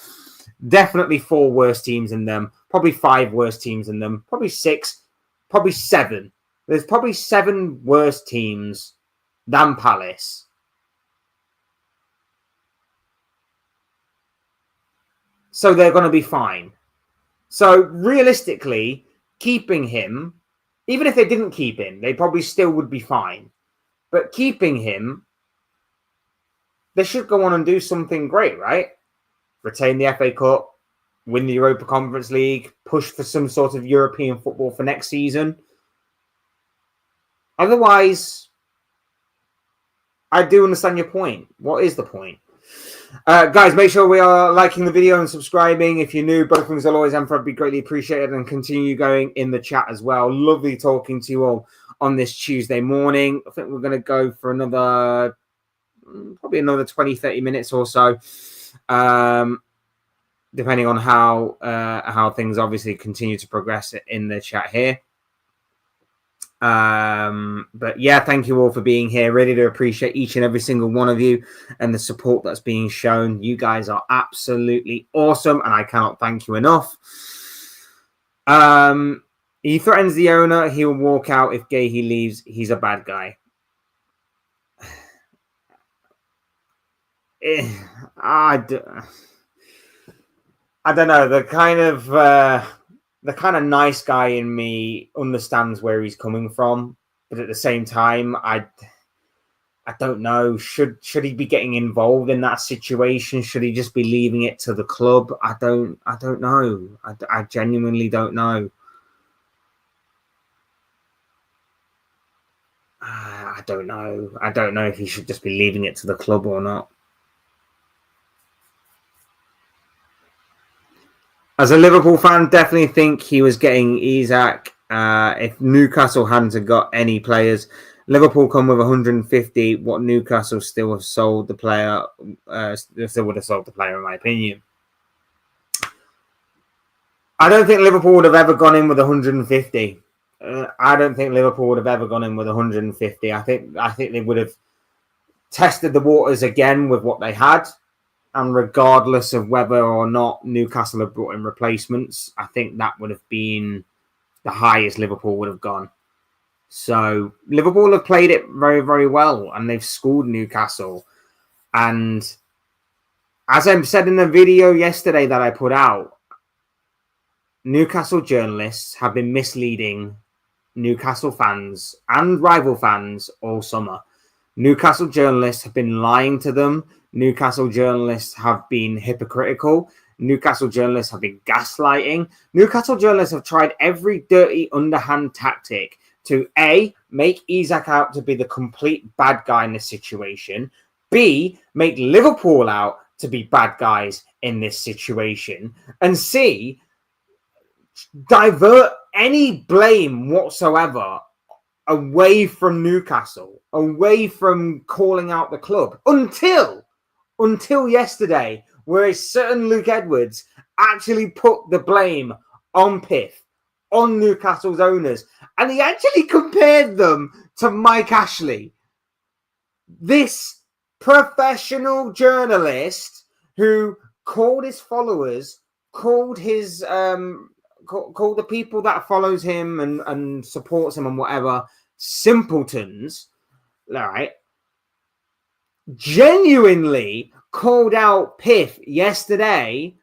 definitely 4 worse teams in them, probably 5 worse teams in them, probably 6, probably 7. There's probably 7 worse teams than Palace. So they're going to be fine. So realistically, keeping him, even if they didn't keep him, they probably still would be fine. But keeping him, they should go on and do something great, right? Retain the FA Cup, win the Europa Conference League, push for some sort of European football for next season. Otherwise, I do understand your point. What is the point? Guys, make sure we are liking the video and subscribing. If you're new, both things will always and forever be greatly appreciated, and continue going in the chat as well. Lovely talking to you all on this Tuesday morning. I think we're going to go for probably another 20, 30 minutes or so. Depending on how things obviously continue to progress in the chat here. But yeah, thank you all for being here. Really do appreciate each and every single one of you and the support that's being shown. You guys are absolutely awesome, and I cannot thank you enough. He threatens the owner. He will walk out if Guehi leaves. He's a bad guy. I don't know. The kind of nice guy in me understands where he's coming from, but at the same time, I don't know. Should he be getting involved in that situation? Should he just be leaving it to the club? I don't know. I genuinely don't know. I don't know. I don't know if he should just be leaving it to the club or not. As a Liverpool fan, definitely think he was getting Isak. If Newcastle hadn't got any players, Liverpool come with 150. What Newcastle still have sold the player, still would have sold the player, in my opinion. I don't think Liverpool would have ever gone in with 150. I don't think Liverpool would have ever gone in with 150. I think they would have tested the waters again with what they had. And regardless of whether or not Newcastle have brought in replacements, I think that would have been the highest Liverpool would have gone. So Liverpool have played it very, very well, and they've schooled Newcastle. And as I said in the video yesterday that I put out, Newcastle journalists have been misleading Newcastle fans and rival fans all summer. Newcastle journalists have been lying to them. Newcastle journalists have been hypocritical. Newcastle journalists have been gaslighting. Newcastle journalists have tried every dirty underhand tactic to A, make Isak out to be the complete bad guy in this situation, B, make Liverpool out to be bad guys in this situation, and C, divert any blame whatsoever away from Newcastle, away from calling out the club until yesterday, where a certain Luke Edwards actually put the blame on Piff, on Newcastle's owners, and he actually compared them to Mike Ashley. This professional journalist who called his followers, called his called the people that follows him and supports him and whatever simpletons, all right, genuinely called out Piff yesterday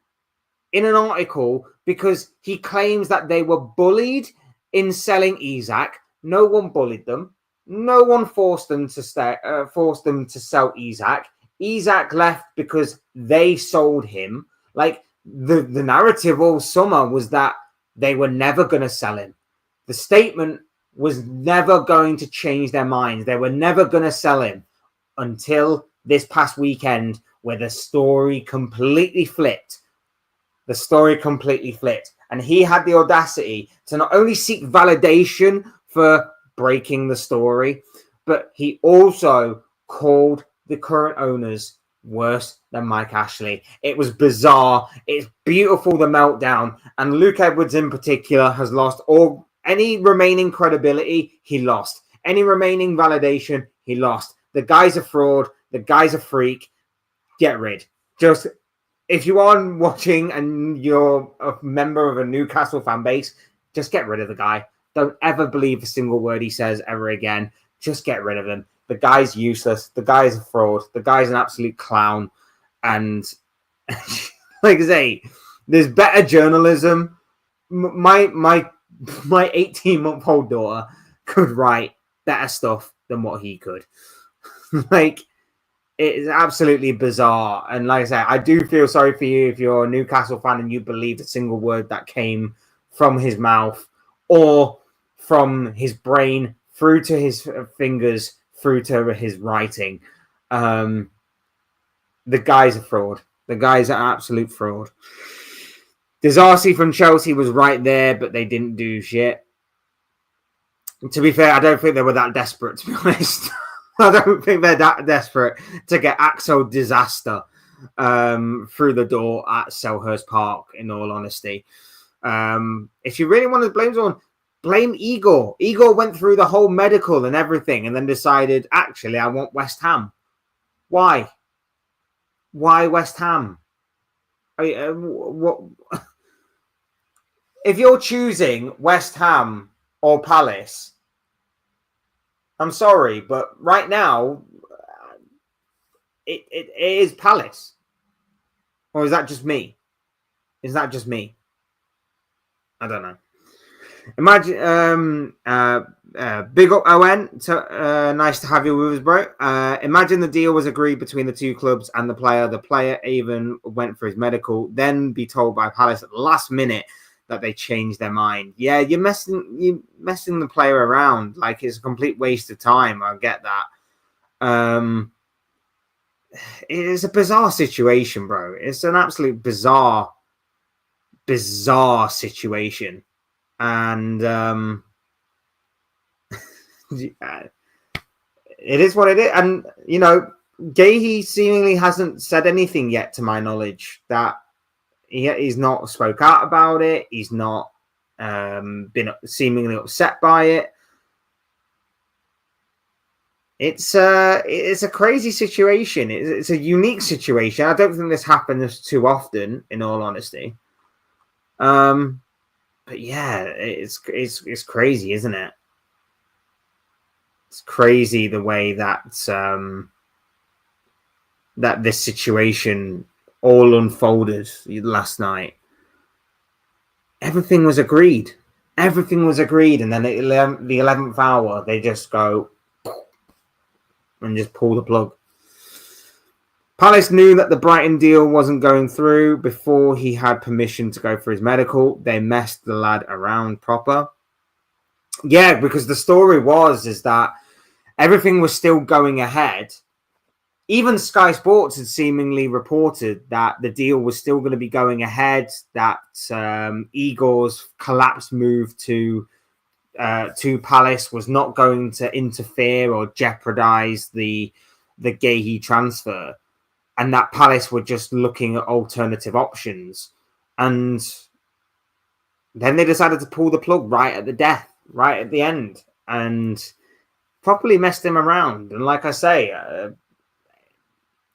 in an article because he claims that they were bullied in selling Isak. No one bullied them. No one forced them to sell Isak. Isak left because they sold him. Like the narrative all summer was that they were never going to sell him. The statement was never going to change their minds. They were never going to sell him until this past weekend, where the story completely flipped. The story completely flipped. And he had the audacity to not only seek validation for breaking the story, but he also called the current owners worse than Mike Ashley. It was bizarre. It's beautiful, the meltdown. And Luke Edwards in particular has lost any remaining credibility. He lost. Any remaining validation, he lost. The guy's a fraud. The guy's a freak. Get rid. Just, if you are watching and you're a member of a Newcastle fan base, just get rid of the guy. Don't ever believe a single word he says ever again. Just get rid of him. The guy's useless. The guy's a fraud. The guy's an absolute clown. And like I say, there's better journalism. My 18-month-old daughter could write better stuff than what he could. Like, it is absolutely bizarre. And like I say, I do feel sorry for you if you're a Newcastle fan and you believed a single word that came from his mouth or from his brain through to his fingers, through to his writing. The guy's a fraud. The guy's an absolute fraud. Disarcy from Chelsea was right there, but they didn't do shit. To be fair, I don't think they were that desperate, to be honest. I don't think they're that desperate to get Axel Disaster through the door at Selhurst Park, in all honesty. If you really want to blame someone, blame Igor. Igor went through the whole medical and everything and then decided, actually, I want West Ham. Why? Why West Ham? What? If you're choosing West Ham or Palace, I'm sorry, but right now, it is Palace. Or is that just me? Is that just me? I don't know. Imagine, big up Owen. Nice to have you with us, bro. Imagine the deal was agreed between the two clubs and the player. The player even went for his medical, then be told by Palace at the last minute that they changed their mind. Yeah, you're messing the player around. Like, it's a complete waste of time. I get that. It is a bizarre situation, bro. It's an absolute bizarre situation. And it is what it is. And, you know, Guehi seemingly hasn't said anything yet, to my knowledge, that he's not spoke out about it. He's not been seemingly upset by it. It's a crazy situation. It's a unique situation. I don't think this happens too often, in all honesty. But yeah, it's crazy, isn't it? It's crazy the way that that this situation all unfolded last night. Everything was agreed. Everything was agreed, and then at the 11th hour, they just go and just pull the plug. Palace knew that the Brighton deal wasn't going through before he had permission to go for his medical. They messed the lad around proper. Yeah, because the story is that everything was still going ahead. Even Sky Sports had seemingly reported that the deal was still going to be going ahead, that Igor's collapsed move to Palace was not going to interfere or jeopardize the Guehi transfer, and that Palace were just looking at alternative options. And then they decided to pull the plug right at the end, and properly messed him around. And like I say,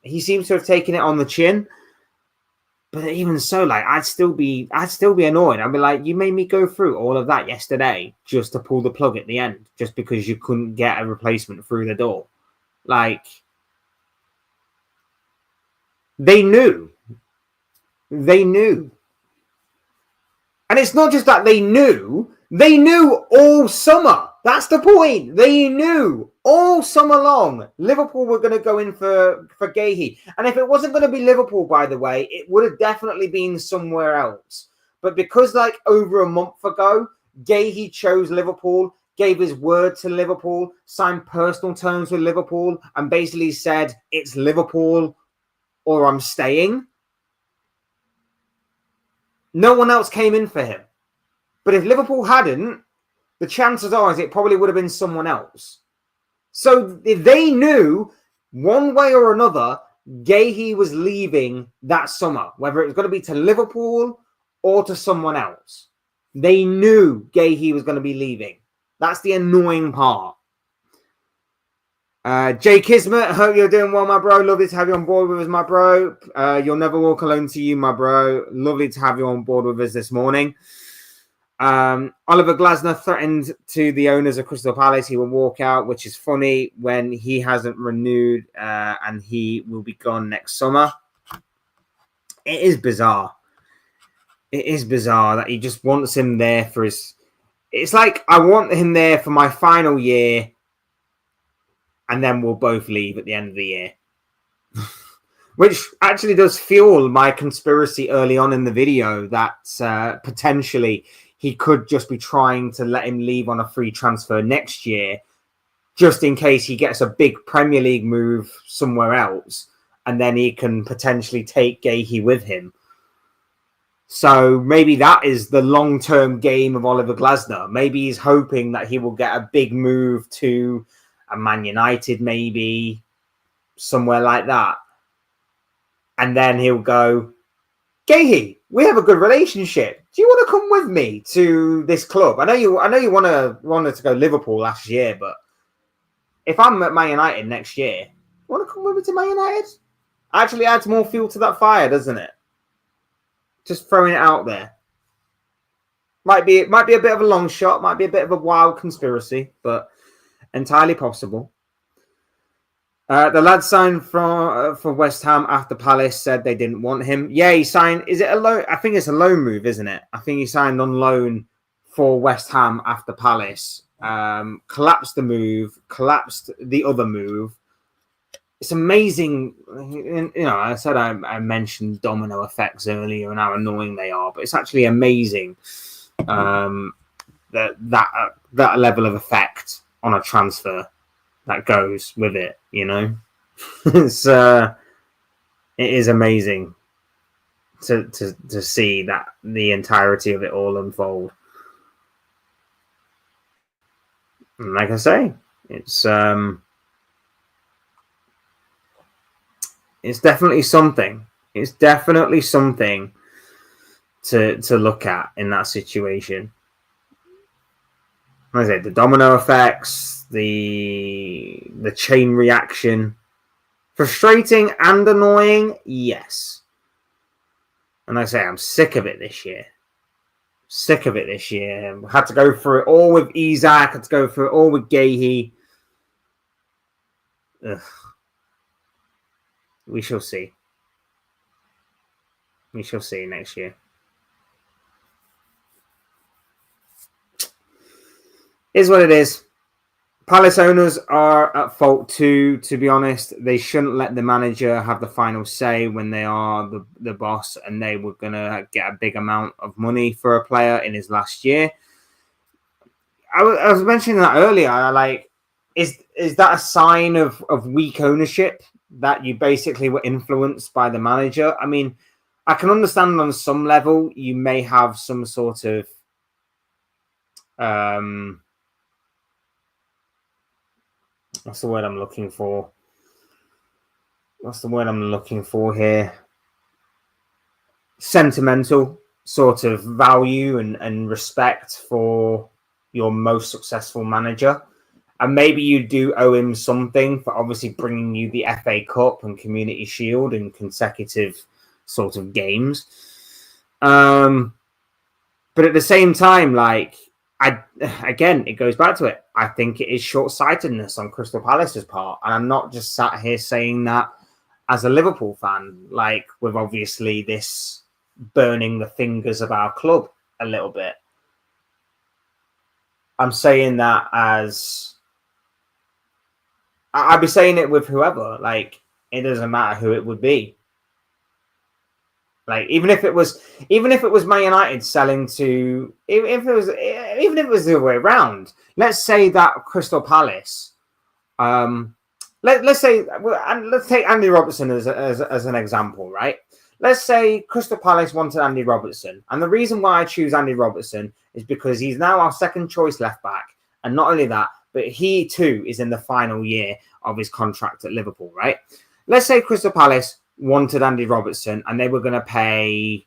he seems to have taken it on the chin. But even so, like I'd still be annoyed. I'd be like, you made me go through all of that yesterday just to pull the plug at the end, just because you couldn't get a replacement through the door. Like, they knew. And it's not just that they knew all summer. That's the point. They knew all summer long Liverpool were going to go in for Guehi. And if it wasn't going to be Liverpool, by the way, it would have definitely been somewhere else. But because like over a month ago, Guehi chose Liverpool, gave his word to Liverpool, signed personal terms with Liverpool, and basically said, it's Liverpool or I'm staying. No one else came in for him. But if Liverpool hadn't, the chances are it probably would have been someone else. So if they knew one way or another, Guehi was leaving that summer, whether it was going to be to Liverpool or to someone else. They knew Guehi was going to be leaving. That's the annoying part. Jay Kismet, hope you're doing well, my bro. Lovely to have you on board with us, my bro. You'll never walk alone to you, my bro. Lovely to have you on board with us this morning. Oliver Glasner threatened to the owners of Crystal Palace he will walk out, which is funny when he hasn't renewed and he will be gone next summer. It is bizarre. It is bizarre that he just wants him there for his... It's like, I want him there for my final year and then we'll both leave at the end of the year. Which actually does fuel my conspiracy early on in the video that potentially he could just be trying to let him leave on a free transfer next year, just in case he gets a big Premier League move somewhere else, and then he can potentially take Guehi with him. So maybe that is the long-term game of Oliver Glasner. Maybe he's hoping that he will get a big move to a Man United, maybe somewhere like that. And then he'll go, Guehi, we have a good relationship. Do you want to come with me to this club? I know you wanted to go Liverpool last year, but if I'm at Man United next year, you want to come with me to Man United? Actually adds more fuel to that fire, doesn't it? Just throwing it out there. Might be a bit of a long shot, might be a bit of a wild conspiracy, but entirely possible. The lad signed for West Ham after Palace said they didn't want him. Yeah, he signed. Is it a loan? I think it's a loan move, isn't it? I think he signed on loan for West Ham after Palace. Collapsed the move, collapsed the other move. It's amazing. You know, I said I mentioned domino effects earlier and how annoying they are, but it's actually amazing that level of effect on a transfer that goes with it, you know. It is amazing to see that the entirety of it all unfold. And like I say, it's definitely something. It's definitely something to look at in that situation. Like I said, the domino effects, the chain reaction, frustrating and annoying, yes. And like I say, I'm sick of it this year. Had to go through it all with Isak. Had to go through it all with Guehi. Ugh. We shall see. We shall see next year. Is what it is. Palace owners are at fault too, to be honest. They shouldn't let the manager have the final say when they are the boss, and they were going to get a big amount of money for a player in his last year. I was mentioning that earlier. Like, is that a sign of weak ownership, that you basically were influenced by the manager? I mean, I can understand on some level you may have some sort of what's the word I'm looking for? What's the word I'm looking for here? Sentimental sort of value and respect for your most successful manager. And maybe you do owe him something for obviously bringing you the FA Cup and Community Shield in consecutive sort of games. But at the same time, like, again, it goes back to it. I think it is short-sightedness on Crystal Palace's part. And I'm not just sat here saying that as a Liverpool fan, like, with obviously this burning the fingers of our club a little bit. I'm saying that as I'd be saying it with whoever. Like, it doesn't matter who it would be. Like, even if it was Man United selling to, even if it was the other way around. Let's say that Crystal Palace, let's take Andy Robertson as an example, right? Let's say Crystal Palace wanted Andy Robertson, and the reason why I choose Andy Robertson is because he's now our second choice left back, and not only that, but he too is in the final year of his contract at Liverpool, right? Let's say Crystal Palace wanted Andy Robertson and they were going to pay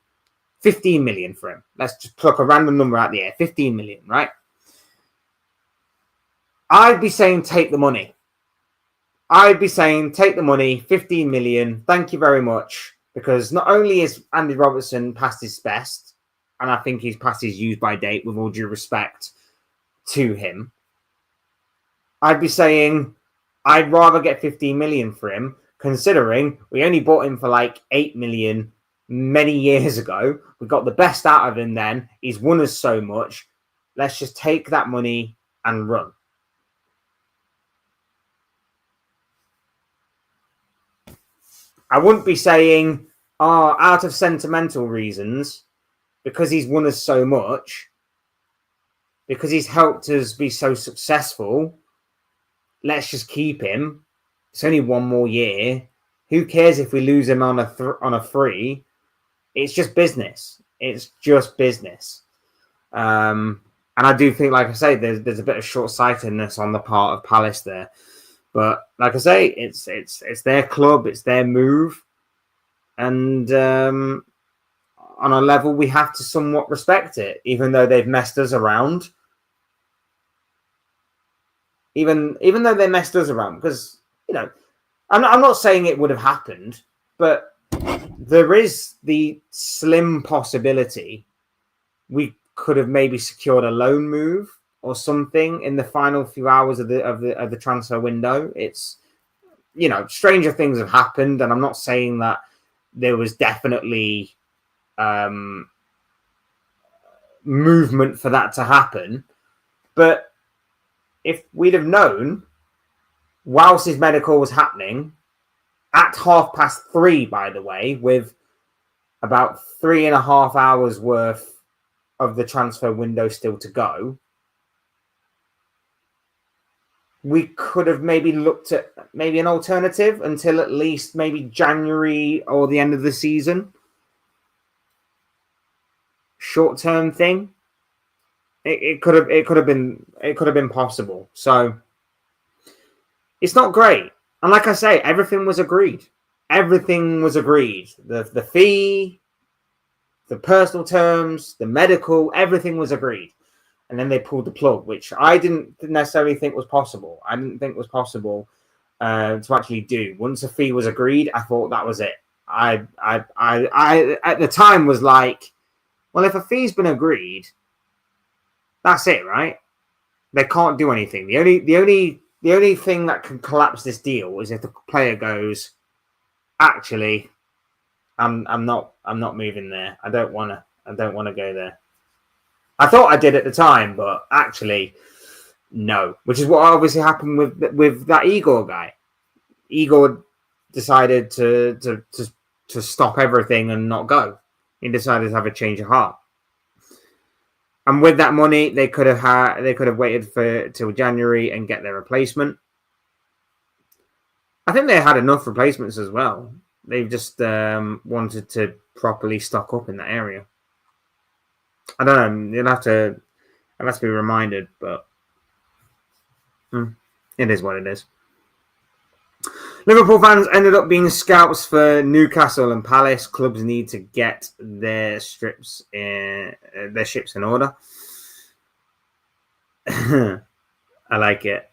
15 million for him. Let's just pluck a random number out the air, 15 million, right? I'd be saying take the money. I'd be saying take the money, 15 million, thank you very much, because not only is Andy Robertson past his best, and I think he's past his use-by date with all due respect to him, I'd be saying I'd rather get 15 million for him, considering we only bought him for like 8 million many years ago. We got the best out of him then. He's won us so much. Let's just take that money and run. I wouldn't be saying, out of sentimental reasons, because he's won us so much, because he's helped us be so successful, let's just keep him. It's only one more year. Who cares if we lose him on a free? It's just business. It's just business. And I do think, like I say, there's a bit of short-sightedness on the part of Palace there. But like I say, it's their club, it's their move, and on a level we have to somewhat respect it, even though they've messed us around. Even though they messed us around, because I'm not saying it would have happened, but there is the slim possibility we could have maybe secured a loan move or something in the final few hours of the transfer window. It's, stranger things have happened, and I'm not saying that there was definitely movement for that to happen, but if we'd have known whilst his medical was happening at 3:30, by the way, with about 3.5 hours worth of the transfer window still to go, we could have maybe looked at maybe an alternative until at least maybe January or the end of the season. Short-term thing. It could have been possible. So it's not great. And like I say, everything was agreed. Everything was agreed. The fee, the personal terms, the medical, everything was agreed. And then they pulled the plug, which I didn't necessarily think was possible. I didn't think was possible to actually do. Once the fee was agreed, I thought that was it. I at the time was like, well, if a fee's been agreed, that's it, right? They can't do anything. The only thing that can collapse this deal is if the player goes, actually, I'm not moving there. I don't want to go there. I thought I did at the time, but actually, No, which is what obviously happened with that Igor guy. Igor decided to stop everything and not go. He decided to have a change of heart. And with that money, they could have waited till January and get their replacement. I think they had enough replacements as well. They've just wanted to properly stock up in that area. I don't know. I'll have to be reminded, but it is what it is. Liverpool fans ended up being scouts for Newcastle and Palace. Clubs need to get their ships in order. I like it.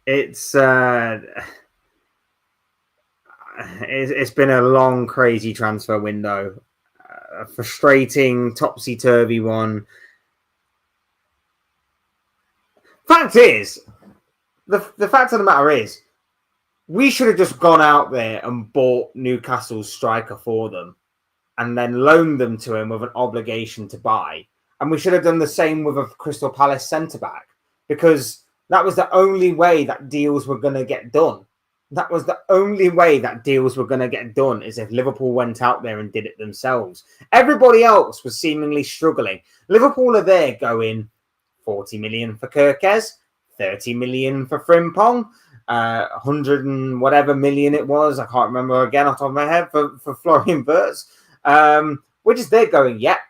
It's been a long, crazy transfer window. A frustrating, topsy-turvy one. Fact is, the fact of the matter is, we should have just gone out there and bought Newcastle's striker for them and then loaned them to him with an obligation to buy. And we should have done the same with a Crystal Palace centre-back, because that was the only way that deals were going to get done. That was the only way that deals were going to get done, is if Liverpool went out there and did it themselves. Everybody else was seemingly struggling. Liverpool are there going 40 million for Kirkez, 30 million for Frimpong, 100 and whatever million it was. I can't remember again off the top of my head for Florian Wirtz. We're just there going, yep.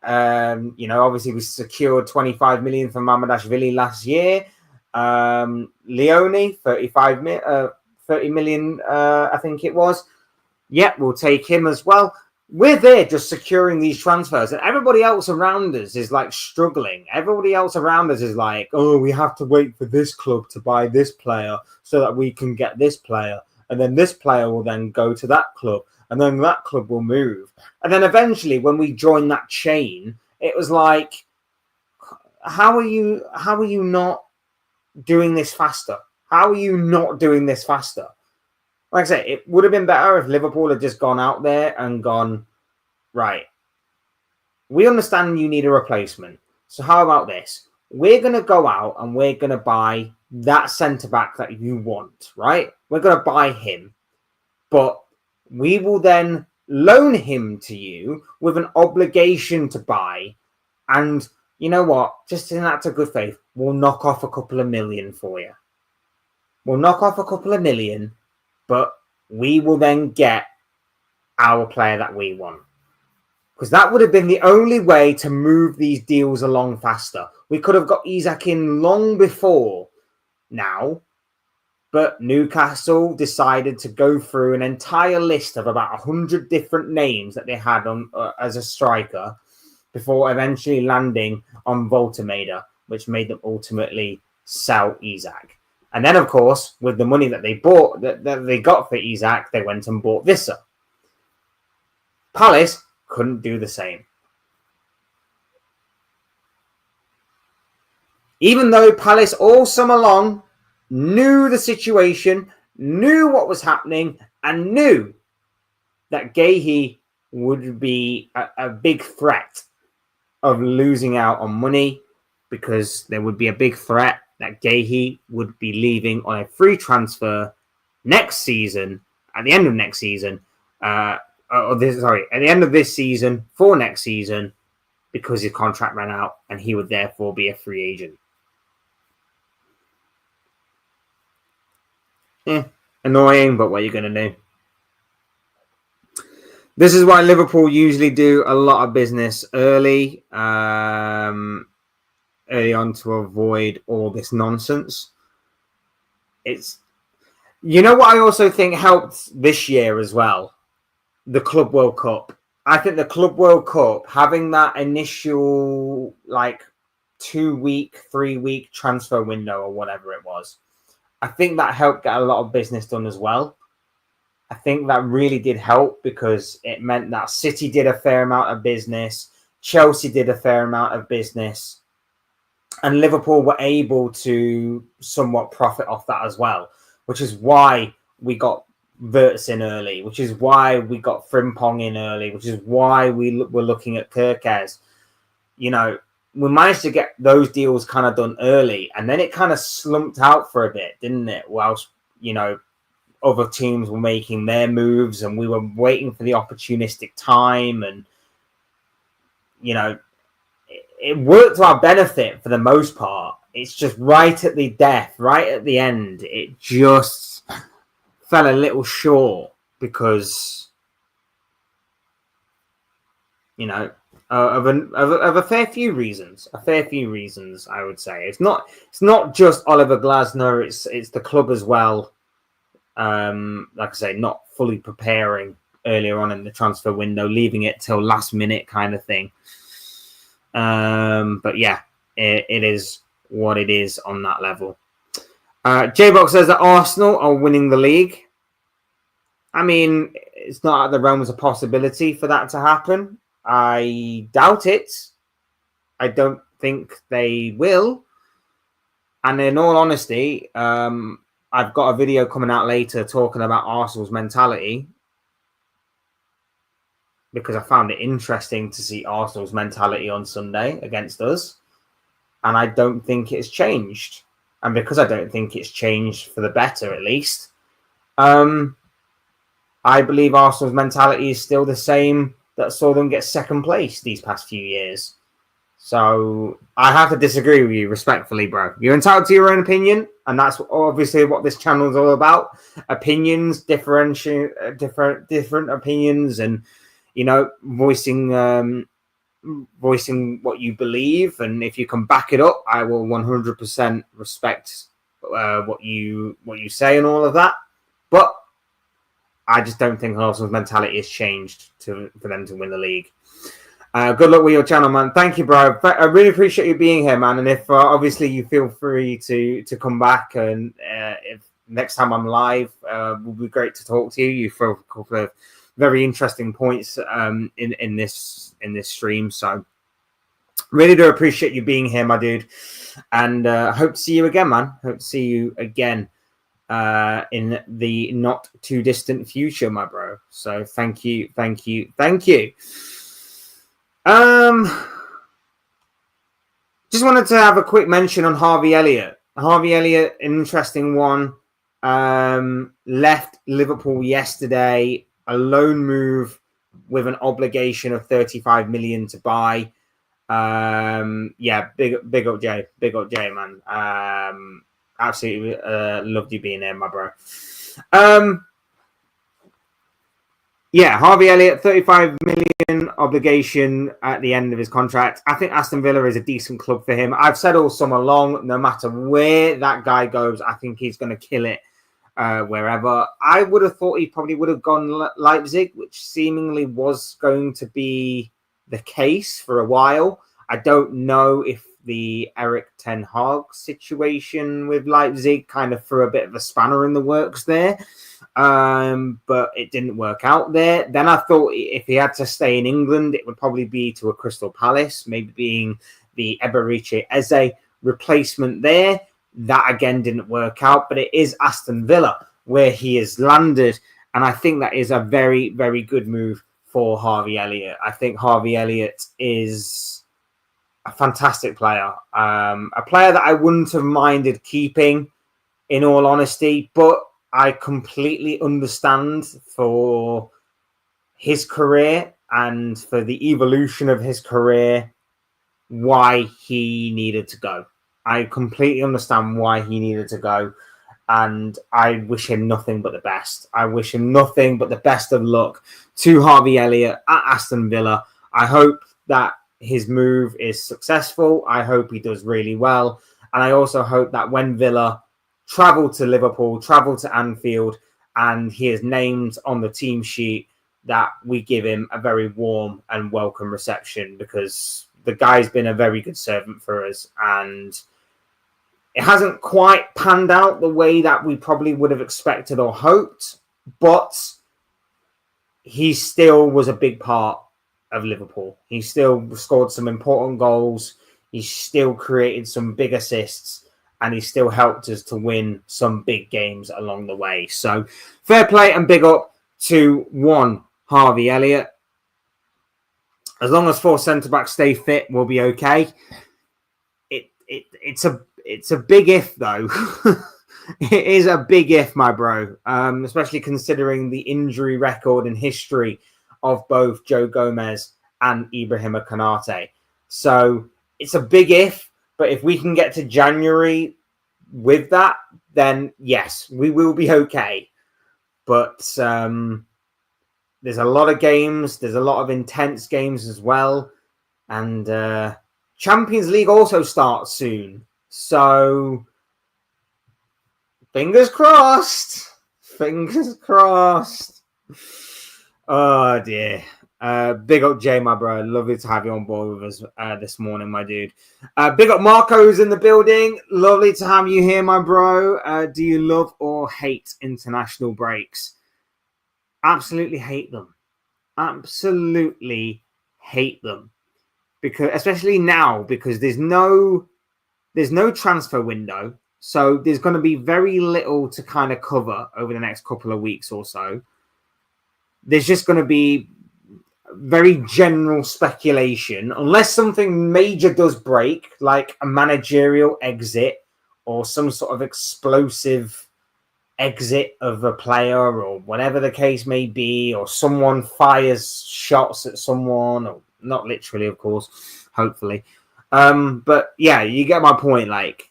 Obviously we secured 25 million from Mamardashvili last year. Leone, 30 million, I think it was. Yep, we'll take him as well. We're there just securing these transfers, and everybody else around us is like struggling. Everybody else around us is like, oh, we have to wait for this club to buy this player so that we can get this player. And then this player will then go to that club, and then that club will move. And then eventually when we join that chain, it was like, how are you not doing this faster? How are you not doing this faster? Like I say, it would have been better if Liverpool had just gone out there and gone, right, we understand you need a replacement. So how about this? We're going to go out and we're going to buy that centre-back that you want, right? We're going to buy him. But we will then loan him to you with an obligation to buy. And you know what? Just in that to good faith, we'll knock off a couple of million for you. We'll knock off a couple of million, but we will then get our player that we want. Because that would have been the only way to move these deals along faster. We could have got Isak in long before now, but Newcastle decided to go through an entire list of about 100 different names that they had on as a striker before eventually landing on Voltemada, which made them ultimately sell Isak. And then, of course, with the money that they bought, that they got for Isak, they went and bought Visser. Palace couldn't do the same. Even though Palace all summer long knew the situation, knew what was happening, and knew that Guehi would be a big threat of losing out on money, because there would be a big threat that Guehi would be leaving on a free transfer next season, at the end of next season, at the end of this season for next season, because his contract ran out and he would therefore be a free agent. Annoying, but what are you going to do? This is why Liverpool usually do a lot of business early on to avoid all this nonsense. It's, you know what I also think helped this year as well? The Club World Cup. I think the Club World Cup, having that initial 2-week, 3-week transfer window or whatever it was, I think that helped get a lot of business done as well. I think that really did help, because it meant that City did a fair amount of business, Chelsea did a fair amount of business, and Liverpool were able to somewhat profit off that as well, which is why we got Wirtz in early, which is why we got Frimpong in early, which is why we were looking at Kirkes. You know, we managed to get those deals kind of done early, and then it kind of slumped out for a bit, didn't it? Whilst, you know, other teams were making their moves and we were waiting for the opportunistic time, and, you know, it worked to our benefit for the most part. It's just right at the death, right at the end, it just fell a little short because, you know, of a fair few reasons. I would say it's not just Oliver Glasner. It's the club as well. Like I say, not fully preparing earlier on in the transfer window, leaving it till last minute kind of thing. But yeah, it is what it is on that level. J-Box says that Arsenal are winning the league. I mean, it's not out of the realms of possibility for that to happen. I doubt it. I don't think they will. And in all honesty, I've got a video coming out later talking about Arsenal's mentality, because I found it interesting to see Arsenal's mentality on Sunday against us. And I don't think it's changed. And because I don't think it's changed for the better, at least, I believe Arsenal's mentality is still the same that saw them get second place these past few years. So I have to disagree with you respectfully, bro. You're entitled to your own opinion, and that's obviously what this channel is all about. Opinions, different opinions, and, you know, voicing what you believe. And if you can back it up, I will 100% respect what you say and all of that. But I just don't think Arsenal's mentality has changed for them to win the league. Good luck with your channel, man. Thank you, bro. I really appreciate you being here, man. And if obviously you feel free to come back, and if next time I'm live, it will be great to talk to you. You throw a couple of very interesting points in this stream. So really do appreciate you being here, my dude. And hope to see you again, man. Hope to see you again in the not too distant future, my bro. So thank you. Just wanted to have a quick mention on Harvey Elliott. Harvey Elliott, an interesting one. Left Liverpool yesterday, a loan move with an obligation of 35 million to buy. Yeah, big up Jay, man. Absolutely loved you being there, my bro. Yeah, Harvey Elliott, 35 million obligation at the end of his contract. I think Aston Villa is a decent club for him. I've said all summer long, no matter where that guy goes, I think he's going to kill it wherever. I would have thought he probably would have gone Leipzig, which seemingly was going to be the case for a while. I don't know if the Erik ten Hag situation with Leipzig kind of threw a bit of a spanner in the works there. But it didn't work out there. Then I thought if he had to stay in England, it would probably be to a Crystal Palace, maybe being the Eberechi Eze replacement there. That again didn't work out, but it is Aston Villa where he has landed. And I think that is a very, very good move for Harvey Elliott. I think Harvey Elliott is a fantastic player. A player that I wouldn't have minded keeping, in all honesty, but I completely understand for his career and for the evolution of his career why he needed to go. I completely understand why he needed to go, and I wish him nothing but the best. I wish him nothing but the best of luck to Harvey Elliott at Aston Villa. I hope that his move is successful. I hope he does really well. And I also hope that when Villa travel to Liverpool, travel to Anfield, and he is named on the team sheet, that we give him a very warm and welcome reception, because the guy's been a very good servant for us, and it hasn't quite panned out the way that we probably would have expected or hoped, but he still was a big part of Liverpool. He still scored some important goals. He still created some big assists. and he still helped us to win some big games along the way. So fair play and big up to one Harvey Elliott. As long as 4 centre-backs stay fit, we'll be okay. It's a big if, though. It is a big if, my bro, especially considering the injury record and history of both Joe Gomez and Ibrahima Konate. So it's a big if, but if we can get to January with that, then yes, we will be okay. But there's a lot of games. There's a lot of intense games as well. And Champions League also starts soon. So fingers crossed. Fingers crossed. Oh, dear. Big up, Jay, my bro. Lovely to have you on board with us this morning, my dude. Big up, Marco's in the building. Lovely to have you here, my bro. Do you love or hate international breaks? Absolutely hate them. Absolutely hate them. Because especially now, because there's no transfer window. So there's going to be very little to kind of cover over the next couple of weeks or so. There's just going to be very general speculation, unless something major does break, like a managerial exit or some sort of explosive exit of a player or whatever the case may be, or someone fires shots at someone, or not literally, of course, hopefully. But yeah, you get my point. Like,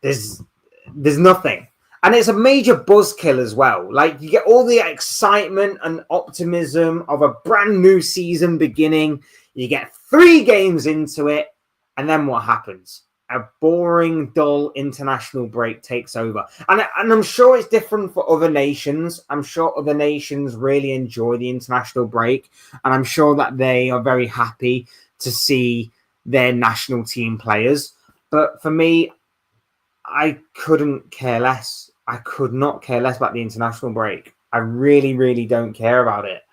there's nothing. And it's a major buzzkill as well. Like, you get all the excitement and optimism of a brand new season beginning. You get 3 games into it, and then what happens? A boring, dull international break takes over. And I'm sure it's different for other nations. I'm sure other nations really enjoy the international break. And I'm sure that they are very happy to see their national team players. But for me, I couldn't care less. I could not care less about the international break. I really, really don't care about it.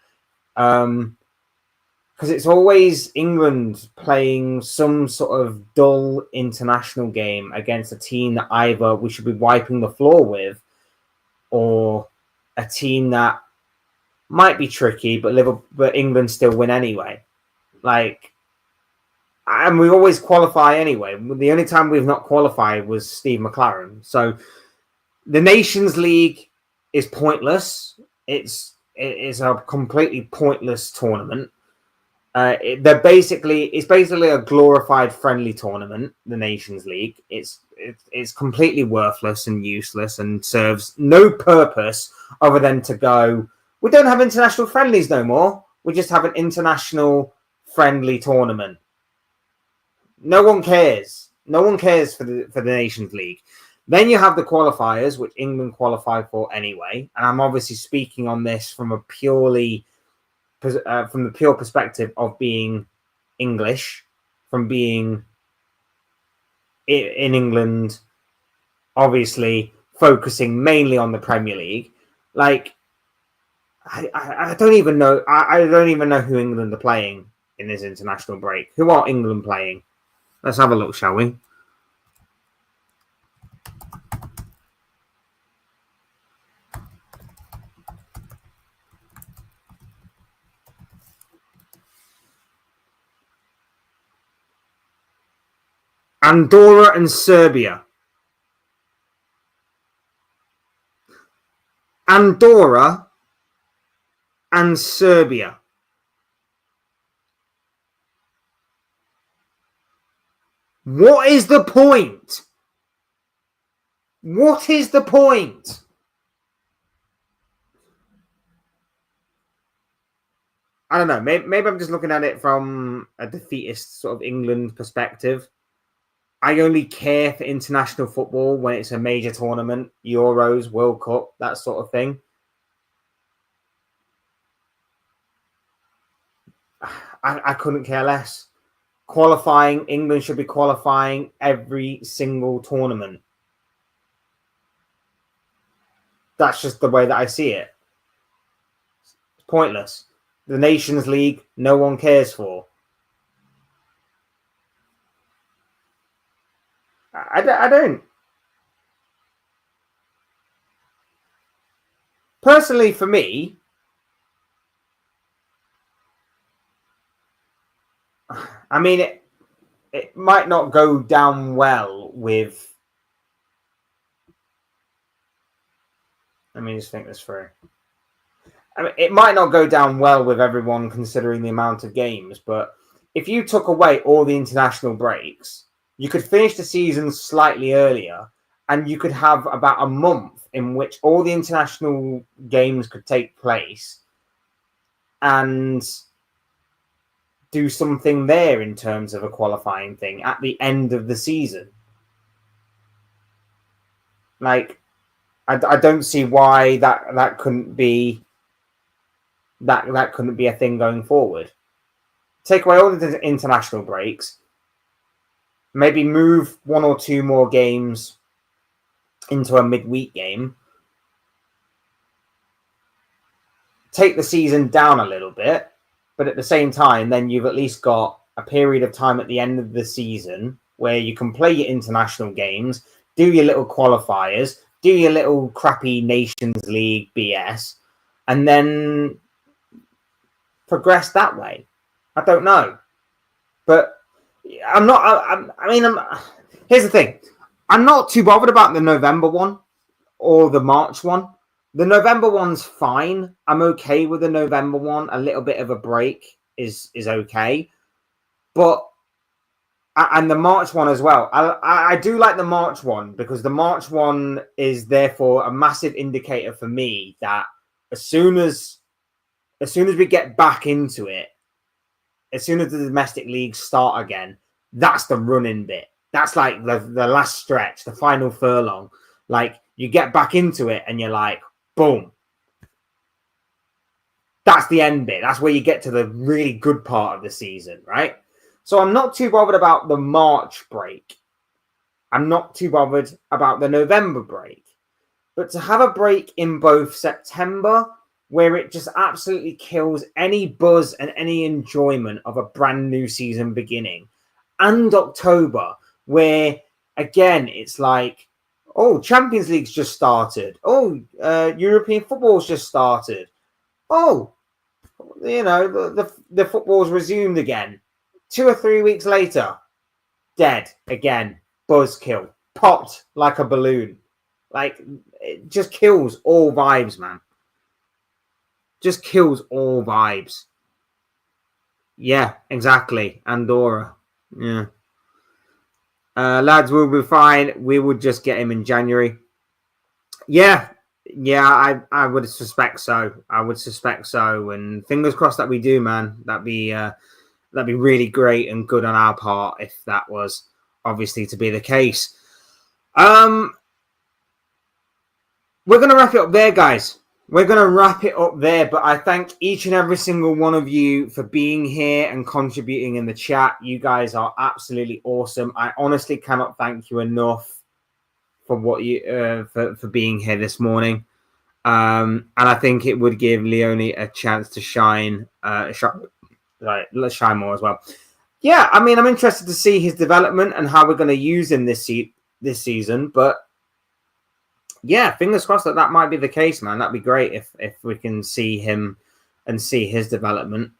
Because it's always England playing some sort of dull international game against a team that either we should be wiping the floor with, or a team that might be tricky, but England still win anyway. Like, and we always qualify anyway. The only time we've not qualified was Steve McLaren. So the Nations League is pointless. It's a completely pointless tournament. It's basically a glorified friendly tournament. The Nations League. It's completely worthless and useless and serves no purpose other than to go, we don't have international friendlies no more. We just have an international friendly tournament. No one cares. No one cares for the Nations League. Then you have the qualifiers, which England qualified for anyway. And I'm obviously speaking on this from a from the pure perspective of being English, from being in England, obviously focusing mainly on the Premier League. Like, I don't even know. I don't even know who England are playing in this international break. Who are England playing? Let's have a look, shall we? Andorra and Serbia. Andorra and Serbia. What is the point? What is the point? I don't know. Maybe I'm just looking at it from a defeatist sort of England perspective. I only care for international football when it's a major tournament, Euros, World Cup, that sort of thing. I couldn't care less. Qualifying, England should be qualifying every single tournament. That's just the way that I see it. It's pointless. The Nations League, no one cares for. I don't. Personally, for me, I mean, it might not go down well with. Let me just think this through. I mean, it might not go down well with everyone considering the amount of games, but if you took away all the international breaks, you could finish the season slightly earlier, and you could have about a month in which all the international games could take place and do something there in terms of a qualifying thing at the end of the season. Like, I don't see why that couldn't be that couldn't be a thing going forward. Take away all the international breaks, maybe move one or two more games into a midweek game, take the season down a little bit, but at the same time, then you've at least got a period of time at the end of the season where you can play your international games, do your little qualifiers, do your little crappy Nations League BS, and then progress that way. I don't know, but I'm not. Here's the thing: I'm not too bothered about the November one or the March one. The November one's fine. I'm okay with the November one. A little bit of a break is okay, but and the March one as well. I do like the March one because the March one is therefore a massive indicator for me that as soon as we get back into it, as soon as the domestic leagues start again, that's the running bit. That's like the last stretch, the final furlong. Like, you get back into it and you're like, boom. That's the end bit. That's where you get to the really good part of the season, right? So I'm not too bothered about the March break. I'm not too bothered about the November break. But to have a break in both September, where it just absolutely kills any buzz and any enjoyment of a brand new season beginning, and October, where, again, it's like, oh, Champions League's just started. Oh, European football's just started. Oh, the football's resumed again. 2 or 3 weeks later, dead again. Buzzkill. Popped like a balloon. Like, it just kills all vibes, man. Just kills all vibes. Yeah, exactly. Andorra. Yeah. Lads, will be fine. We would just get him in January. Yeah, I would suspect so. And fingers crossed that we do, man. That'd be really great and good on our part if that was obviously to be the case. We're gonna wrap it up there, guys. We're going to wrap it up there, but I thank each and every single one of you for being here and contributing in the chat. You guys are absolutely awesome. I honestly cannot thank you enough for what you for being here this morning. And I think it would give Leone a chance to shine. Let's shine more as well. Yeah, I mean, I'm interested to see his development and how we're going to use him this season, but yeah, fingers crossed that might be the case, man. That'd be great if we can see him and see his development.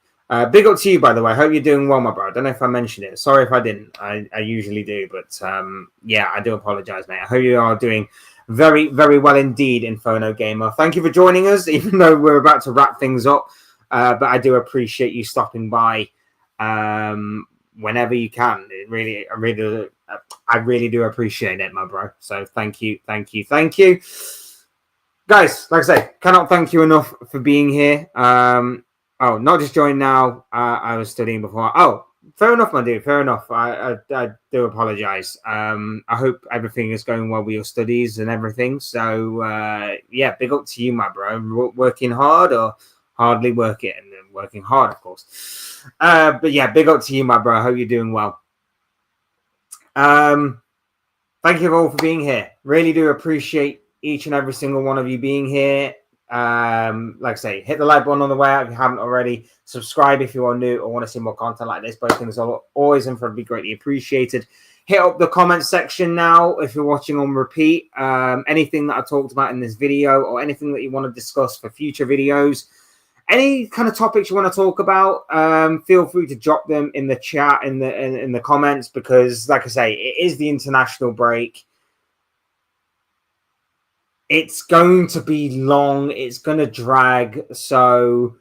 Big up to you, by the way. I hope you're doing well, my bro. I don't know if I mentioned it. Sorry if I didn't. I usually do, but yeah, I do apologize, mate. I hope you are doing very, very well indeed, Inferno Gamer. Thank you for joining us, even though we're about to wrap things up. But I do appreciate you stopping by whenever you can. I really do appreciate it, my bro. So thank you. Guys, like I say, cannot thank you enough for being here. Not just join now. I was studying before. Oh, fair enough, my dude. Fair enough. I do apologize. I hope everything is going well with your studies and everything. So, yeah, big up to you, my bro. Working hard or hardly working? And then working hard, of course. But yeah, big up to you, my bro. I hope you're doing well. Thank you all for being here. Really do appreciate each and every single one of you being here. Like I say, hit the like button on the way out if you haven't already. Subscribe if you are new or want to see more content like this. Both things are always and for be greatly appreciated. Hit up the comment section now if you're watching on repeat. Anything that I talked about in this video or anything that you want to discuss for future videos. Any kind of topics you want to talk about, feel free to drop them in the chat, in the comments, because, like I say, it is the international break. It's going to be long. It's going to drag. So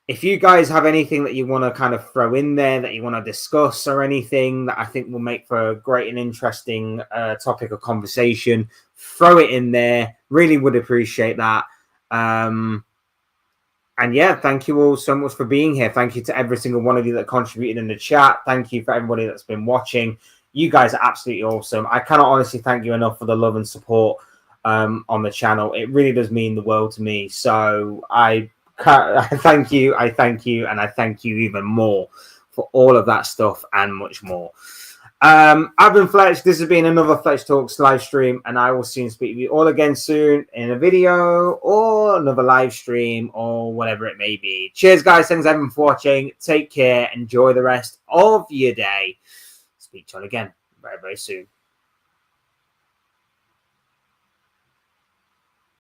if you guys have anything that you want to kind of throw in there that you want to discuss or anything that I think will make for a great and interesting topic of conversation, throw it in there. Really would appreciate that. And yeah, thank you all so much for being here. Thank you to every single one of you that contributed in the chat. Thank you for everybody that's been watching. You guys are absolutely awesome. I cannot honestly thank you enough for the love and support on the channel. It really does mean the world to me. So I thank you, and I thank you even more for all of that stuff and much more. I've been Fletch. This has been another Fletch Talks live stream, and I will soon speak to you all again soon in a video or another live stream or whatever it may be. Cheers, guys. Thanks everyone for watching. Take care. Enjoy the rest of your day. Speak to you all again very, very soon.